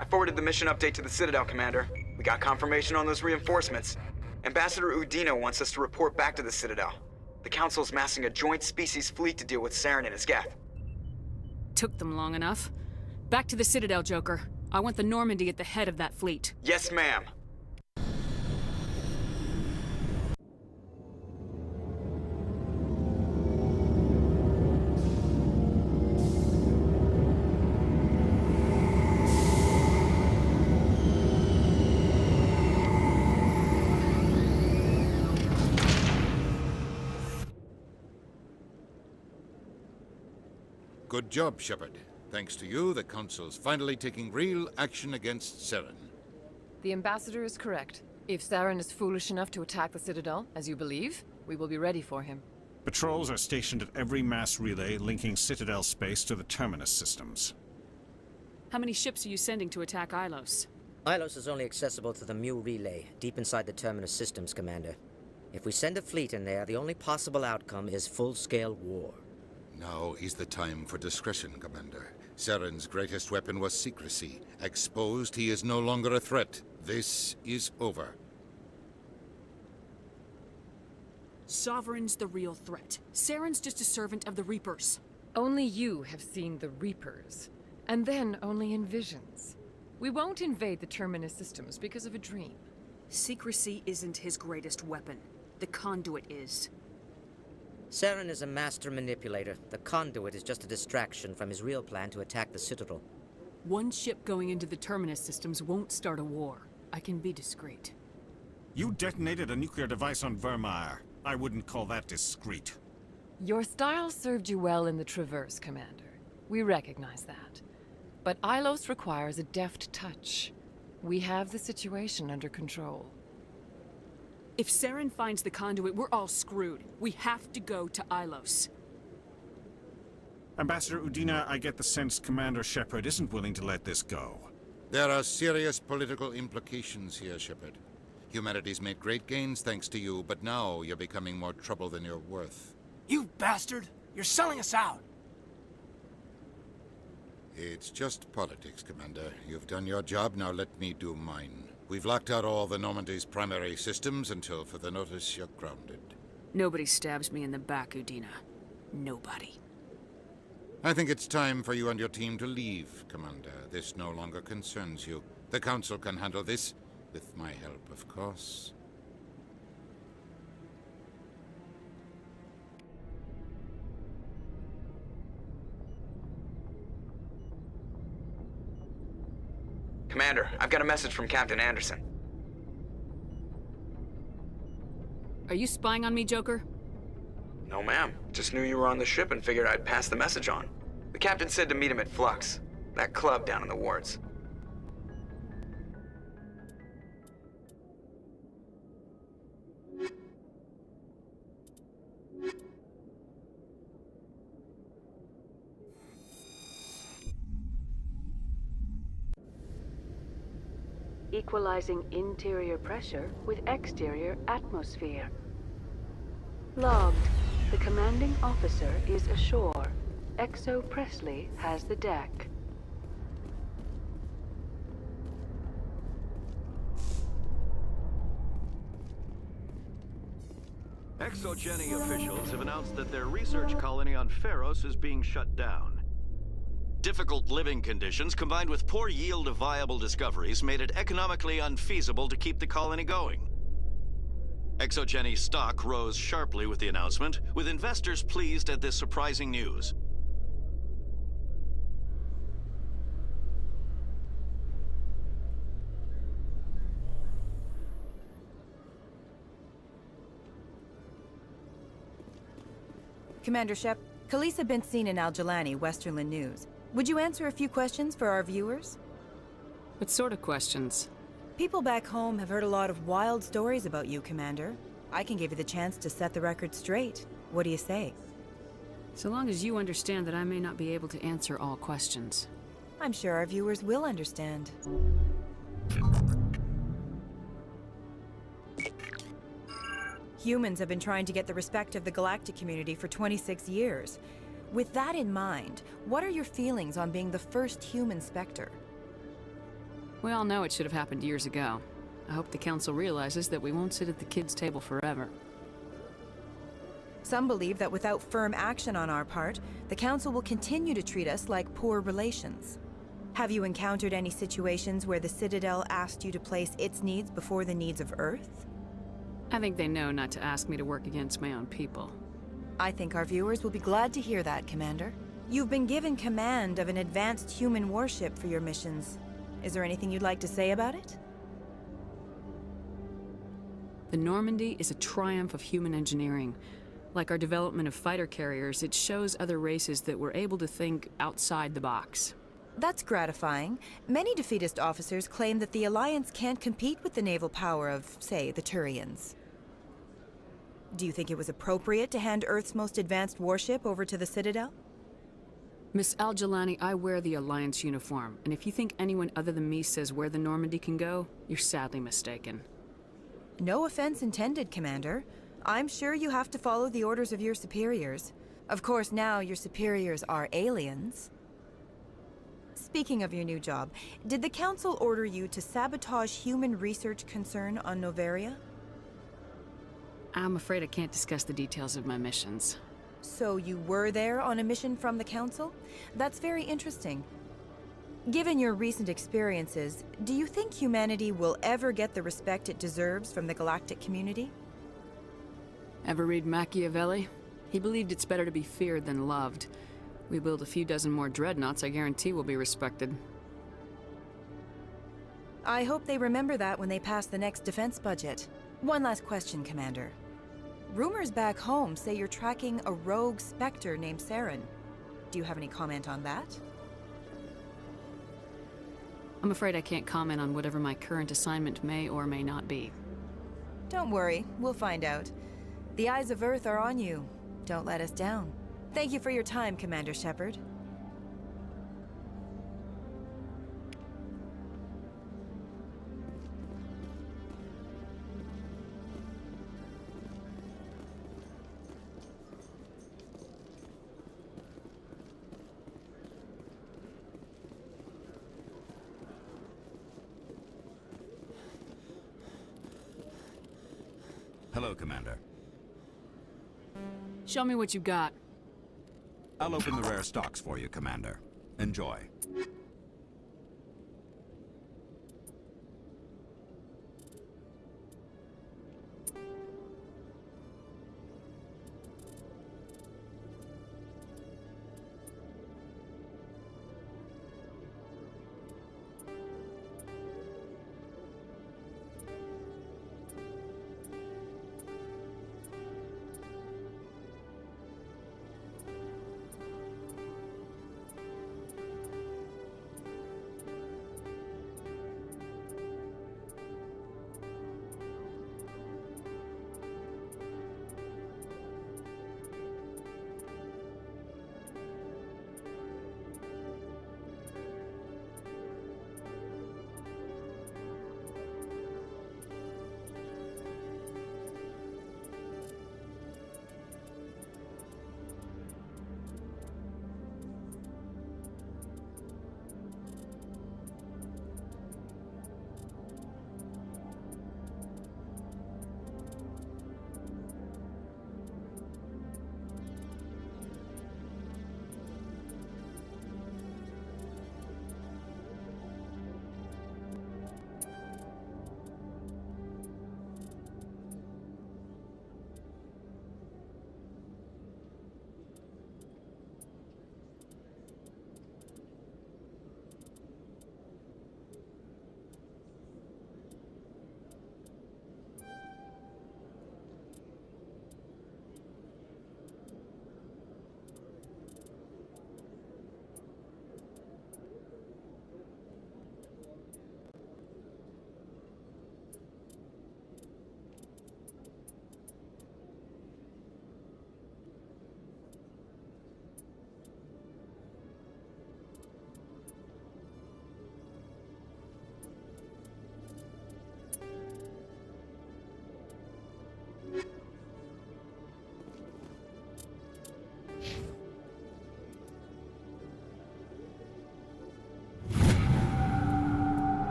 I forwarded the mission update to the Citadel, Commander. We got confirmation on those reinforcements. Ambassador Udina wants us to report back to the Citadel. The Council's massing a joint species fleet to deal with Saren and his Geth. Took them long enough. Back to the Citadel, Joker. I want the Normandy at the head of that fleet. Yes, ma'am. Good job, Shepard. Thanks to you, the Council's finally taking real action against Saren. The Ambassador is correct. If Saren is foolish enough to attack the Citadel, as you believe, we will be ready for him. Patrols are stationed at every mass relay linking Citadel space to the Terminus systems. How many ships are you sending to attack Ilos? Ilos is only accessible to the Mu relay, deep inside the Terminus systems, Commander. If we send a fleet in there, the only possible outcome is full-scale war. Now is the time for discretion, Commander. Saren's greatest weapon was secrecy. Exposed, he is no longer a threat. This is over. Sovereign's the real threat. Saren's just a servant of the Reapers. Only you have seen the Reapers. And then only in visions. We won't invade the Terminus systems because of a dream. Secrecy isn't his greatest weapon. The conduit is. Saren is a master manipulator. The conduit is just a distraction from his real plan to attack the Citadel. One ship going into the Terminus systems won't start a war. I can be discreet. You detonated a nuclear device on Vermeer. I wouldn't call that discreet. Your style served you well in the Traverse, Commander. We recognize that. But Ilos requires a deft touch. We have the situation under control. If Saren finds the conduit, we're all screwed. We have to go to Ilos. Ambassador Udina, I get the sense Commander Shepard isn't willing to let this go. There are serious political implications here, Shepard. Humanity's made great gains thanks to you, but now you're becoming more trouble than you're worth. You bastard! You're selling us out! It's just politics, Commander. You've done your job, now let me do mine. We've locked out all the Normandy's primary systems until further notice you're grounded. Nobody stabs me in the back, Udina. Nobody. I think it's time for you and your team to leave, Commander. This no longer concerns you. The Council can handle this, with my help, of course. Commander, I've got a message from Captain Anderson. Are you spying on me, Joker? No, ma'am. Just knew you were on the ship and figured I'd pass the message on. The captain said to meet him at Flux, that club down in the wards. Equalizing interior pressure with exterior atmosphere. Logged. The commanding officer is ashore. Exo Presley has the deck. ExoGeni officials have announced that their research colony on Feros is being shut down. Difficult living conditions combined with poor yield of viable discoveries made it economically unfeasible to keep the colony going. ExoGeni stock rose sharply with the announcement, with investors pleased at this surprising news. Commander Shep, Khaleesa been seen in Al-Jalani, Westerland News. Would you answer a few questions for our viewers? What sort of questions? People back home have heard a lot of wild stories about you, Commander. I can give you the chance to set the record straight. What do you say? So long as you understand that I may not be able to answer all questions. I'm sure our viewers will understand. Humans have been trying to get the respect of the galactic community for 26 years. With that in mind, what are your feelings on being the first human Spectre? We all know it should have happened years ago. I hope the Council realizes that we won't sit at the kids' table forever. Some believe that without firm action on our part, the Council will continue to treat us like poor relations. Have you encountered any situations where the Citadel asked you to place its needs before the needs of Earth? I think they know not to ask me to work against my own people. I think our viewers will be glad to hear that, Commander. You've been given command of an advanced human warship for your missions. Is there anything you'd like to say about it? The Normandy is a triumph of human engineering. Like our development of fighter carriers, it shows other races that we're able to think outside the box. That's gratifying. Many defeatist officers claim that the Alliance can't compete with the naval power of, say, the Turians. Do you think it was appropriate to hand Earth's most advanced warship over to the Citadel? Miss Al-Jalani, I wear the Alliance uniform, and if you think anyone other than me says where the Normandy can go, you're sadly mistaken. No offense intended, Commander. I'm sure you have to follow the orders of your superiors. Of course, now your superiors are aliens. Speaking of your new job, did the Council order you to sabotage human research concern on Noveria? I'm afraid I can't discuss the details of my missions. So you were there on a mission from the Council? That's very interesting. Given your recent experiences, do you think humanity will ever get the respect it deserves from the galactic community? Ever read Machiavelli? He believed it's better to be feared than loved. We build a few dozen more dreadnoughts, I guarantee we'll be respected. I hope they remember that when they pass the next defense budget. One last question, Commander. Rumors back home say you're tracking a rogue Spectre named Saren. Do you have any comment on that? I'm afraid I can't comment on whatever my current assignment may or may not be. Don't worry, we'll find out. The eyes of Earth are on you. Don't let us down. Thank you for your time, Commander Shepard. Hello, Commander. Show me what you got. I'll open the rare stocks for you, Commander. Enjoy.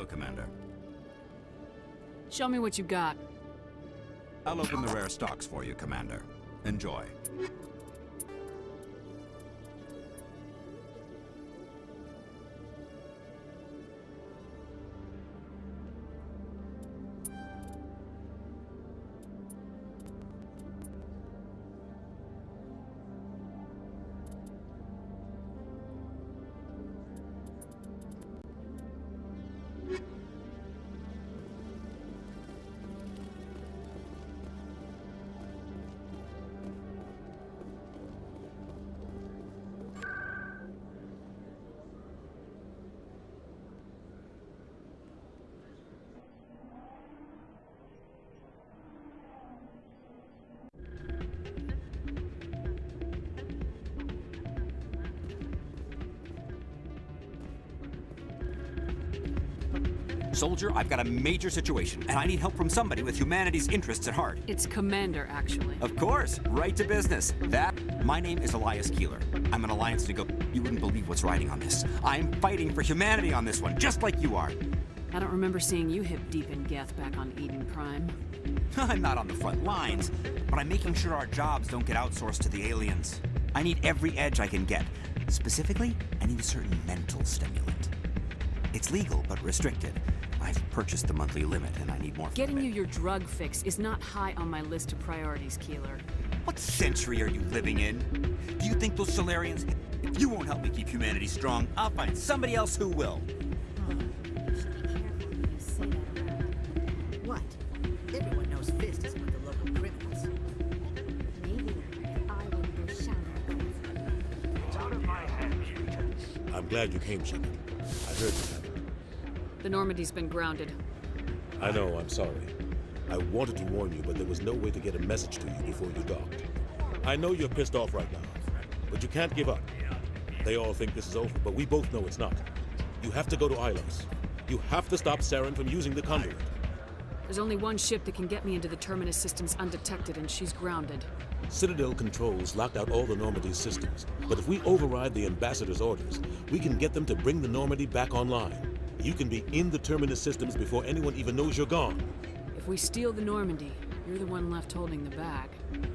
Hello, Commander. Show me what you got. I'll open the rare stocks for you, Commander. Enjoy. Soldier, I've got a major situation, and I need help from somebody with humanity's interests at heart. It's Commander, actually. Of course, right to business. My name is Elias Keeler. I'm an Alliance You wouldn't believe what's riding on this. I'm fighting for humanity on this one, just like you are. I don't remember seeing you hip deep in Geth back on Eden Prime. I'm not on the front lines, but I'm making sure our jobs don't get outsourced to the aliens. I need every edge I can get. Specifically, I need a certain mental stimulant. It's legal, but restricted. I've purchased the monthly limit, and I need more. Getting you your drug fix is not high on my list of priorities, Keeler. What century are you living in? Do you think those Solarians... If you won't help me keep humanity strong, I'll find somebody else who will. What? Everyone knows Fist is with the local criminals. Maybe I would go shout It's out of my hands, Regents. I'm glad you came, Shepard. I heard you. The Normandy's been grounded. I know, I'm sorry. I wanted to warn you, but there was no way to get a message to you before you docked. I know you're pissed off right now, but you can't give up. They all think this is over, but we both know it's not. You have to go to Ilos. You have to stop Saren from using the conduit. There's only one ship that can get me into the Terminus systems undetected, and she's grounded. Citadel controls locked out all the Normandy's systems, but if we override the Ambassador's orders, we can get them to bring the Normandy back online. You can be in the Terminus systems before anyone even knows you're gone. If we steal the Normandy, you're the one left holding the bag.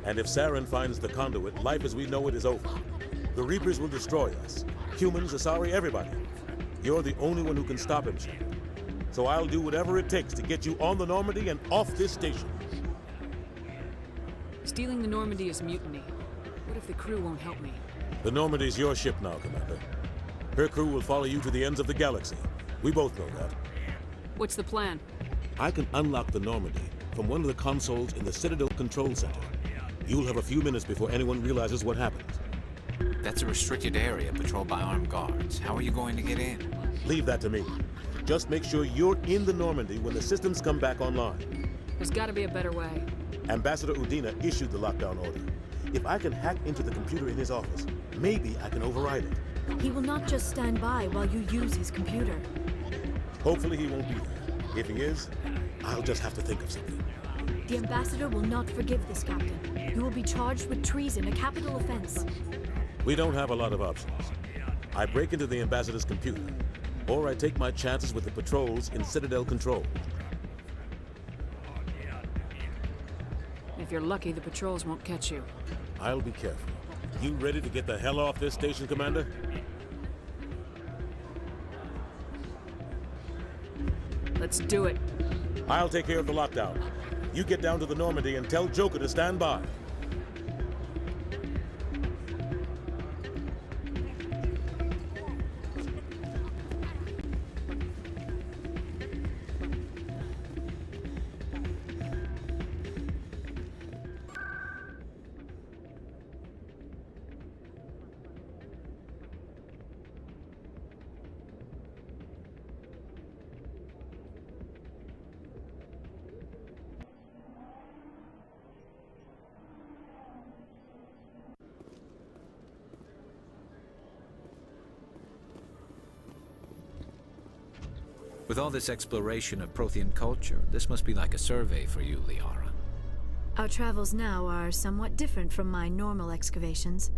And if Saren finds the conduit, life as we know it is over. The Reapers will destroy us. Humans, Asari, everybody. You're the only one who can stop him, Shepard. So I'll do whatever it takes to get you on the Normandy and off this station. Stealing the Normandy is mutiny. What if the crew won't help me? The Normandy's your ship now, Commander. Her crew will follow you to the ends of the galaxy. We both know that. What's the plan? I can unlock the Normandy from one of the consoles in the Citadel Control Center. You'll have a few minutes before anyone realizes what happened. That's a restricted area patrolled by armed guards. How are you going to get in? Leave that to me. Just make sure you're in the Normandy when the systems come back online. There's gotta be a better way. Ambassador Udina issued the lockdown order. If I can hack into the computer in his office, maybe I can override it. He will not just stand by while you use his computer. Hopefully he won't be there. If he is, I'll just have to think of something. The Ambassador will not forgive this, Captain. You will be charged with treason, a capital offense. We don't have a lot of options. I break into the Ambassador's computer, or I take my chances with the patrols in Citadel Control. If you're lucky, the patrols won't catch you. I'll be careful. You ready to get the hell off this station, Commander? Let's do it. I'll take care of the lockdown. You get down to the Normandy and tell Joker to stand by. With all this exploration of Prothean culture, this must be like a survey for you, Liara. Our travels now are somewhat different from my normal excavations.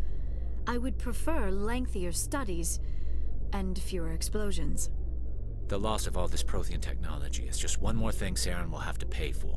I would prefer lengthier studies and fewer explosions. The loss of all this Prothean technology is just one more thing Saren will have to pay for.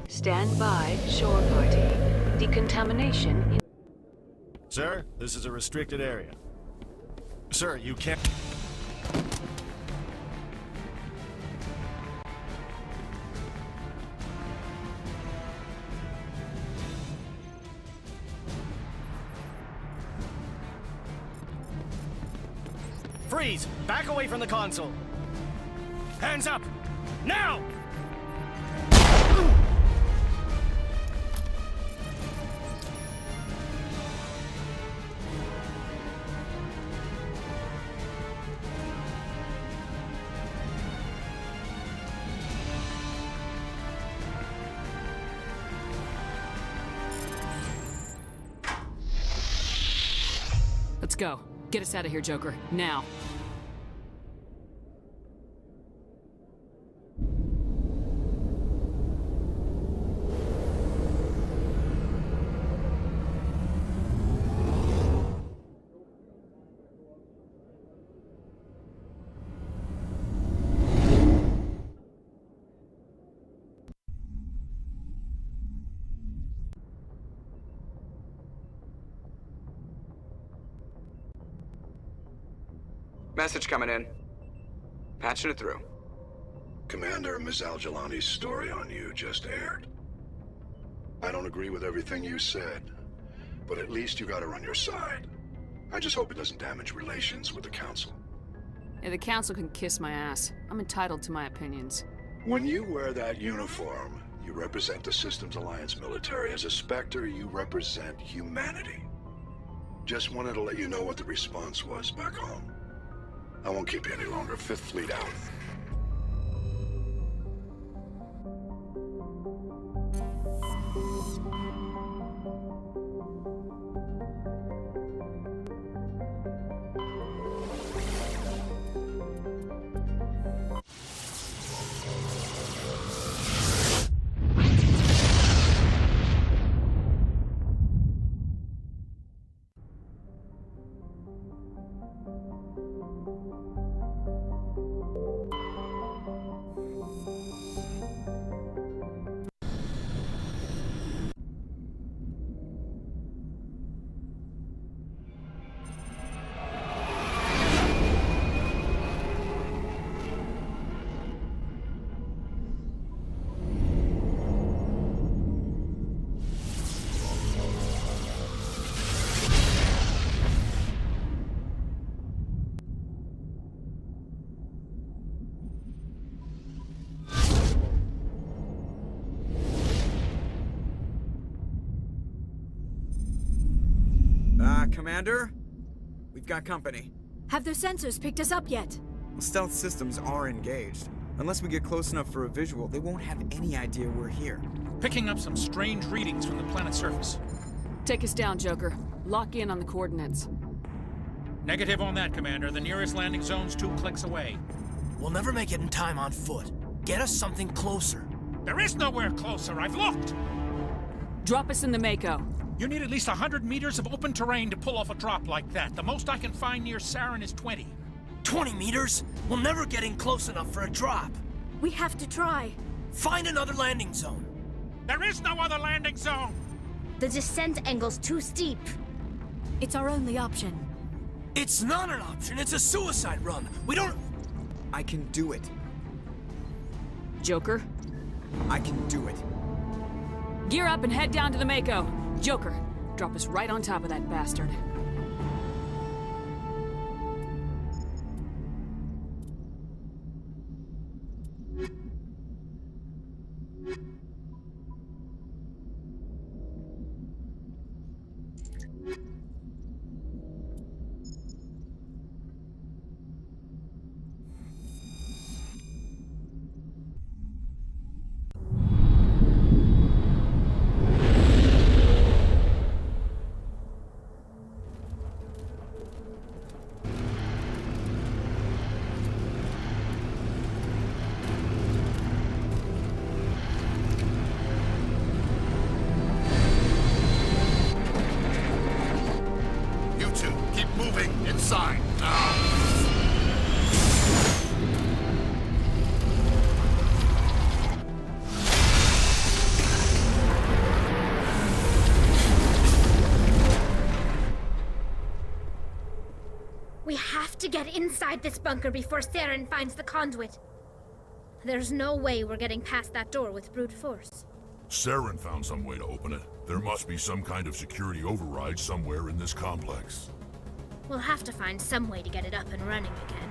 Stand by, shore party. Decontamination in... Sir, this is a restricted area. Sir, you can't... Freeze! Back away from the console! Hands up! Now! Let's go. Get us out of here, Joker. Now. Message coming in. Patching it through. Commander, Ms. Al-Jalani's story on you just aired. I don't agree with everything you said, but at least you got her on your side. I just hope it doesn't damage relations with the Council. Yeah, the Council can kiss my ass. I'm entitled to my opinions. When you wear that uniform, you represent the Systems Alliance military. As a Spectre, you represent humanity. Just wanted to let you know what the response was back home. I won't keep you any longer. Fifth Fleet out. Commander? We've got company. Have their sensors picked us up yet? Well, stealth systems are engaged. Unless we get close enough for a visual, they won't have any idea we're here. Picking up some strange readings from the planet's surface. Take us down, Joker. Lock in on the coordinates. Negative on that, Commander. The nearest landing zone's 2 clicks away. We'll never make it in time on foot. Get us something closer. There is nowhere closer. I've looked. Drop us in the Mako. You need at least 100 meters of open terrain to pull off a drop like that. The most I can find near Saren is 20. 20 meters? We'll never get in close enough for a drop. We have to try. Find another landing zone. There is no other landing zone! The descent angle's too steep. It's our only option. It's not an option. It's a suicide run. We don't... I can do it. Joker? I can do it. Gear up and head down to the Mako. Joker, drop us right on top of that bastard. We have to get inside this bunker before Saren finds the conduit. There's no way we're getting past that door with brute force. Saren found some way to open it. There must be some kind of security override somewhere in this complex. We'll have to find some way to get it up and running again.